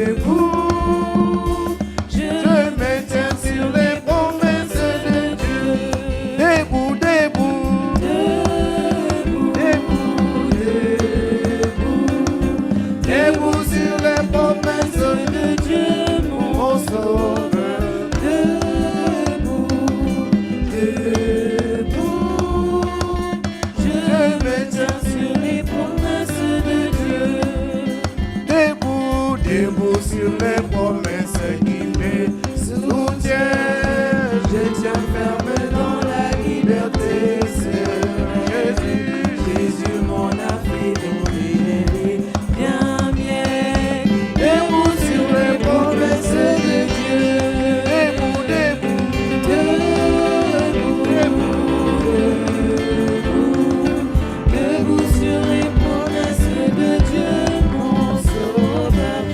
Speaker 2: debout, je me tiens sur les promesses de Dieu, debout, debout, debout, debout, debout sur les promesses de Dieu, mon sauveur, debout, debout, je me tiens sur les promesses de Dieu, debout, debout sur les promesses qui me soutiennent, je tiens ferme dans la liberté, c'est
Speaker 3: Jésus mon Afrique, il est bien bien.
Speaker 2: debout sur les promesses de Dieu, debout,
Speaker 3: Debout sur les promesses de Dieu, mon sauveur.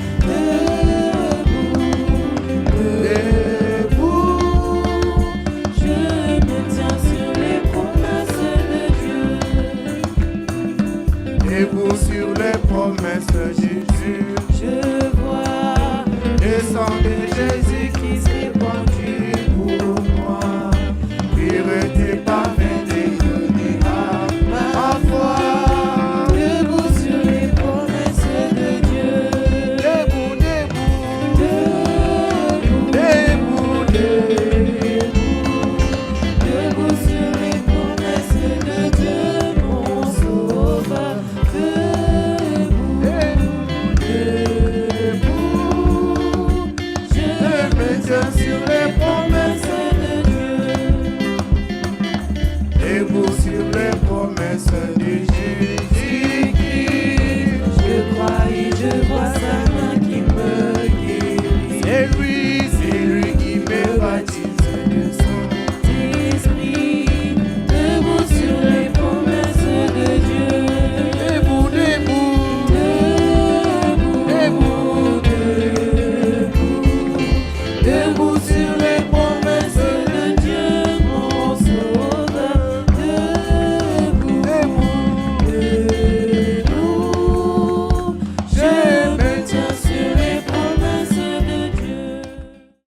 Speaker 2: debout,
Speaker 3: Je me tiens sur les promesses de Dieu.
Speaker 2: debout sur les promesses de Jésus,
Speaker 3: Je vois
Speaker 2: le sang de Jésus
Speaker 3: qui s'est répandu
Speaker 2: pour moi, pureté par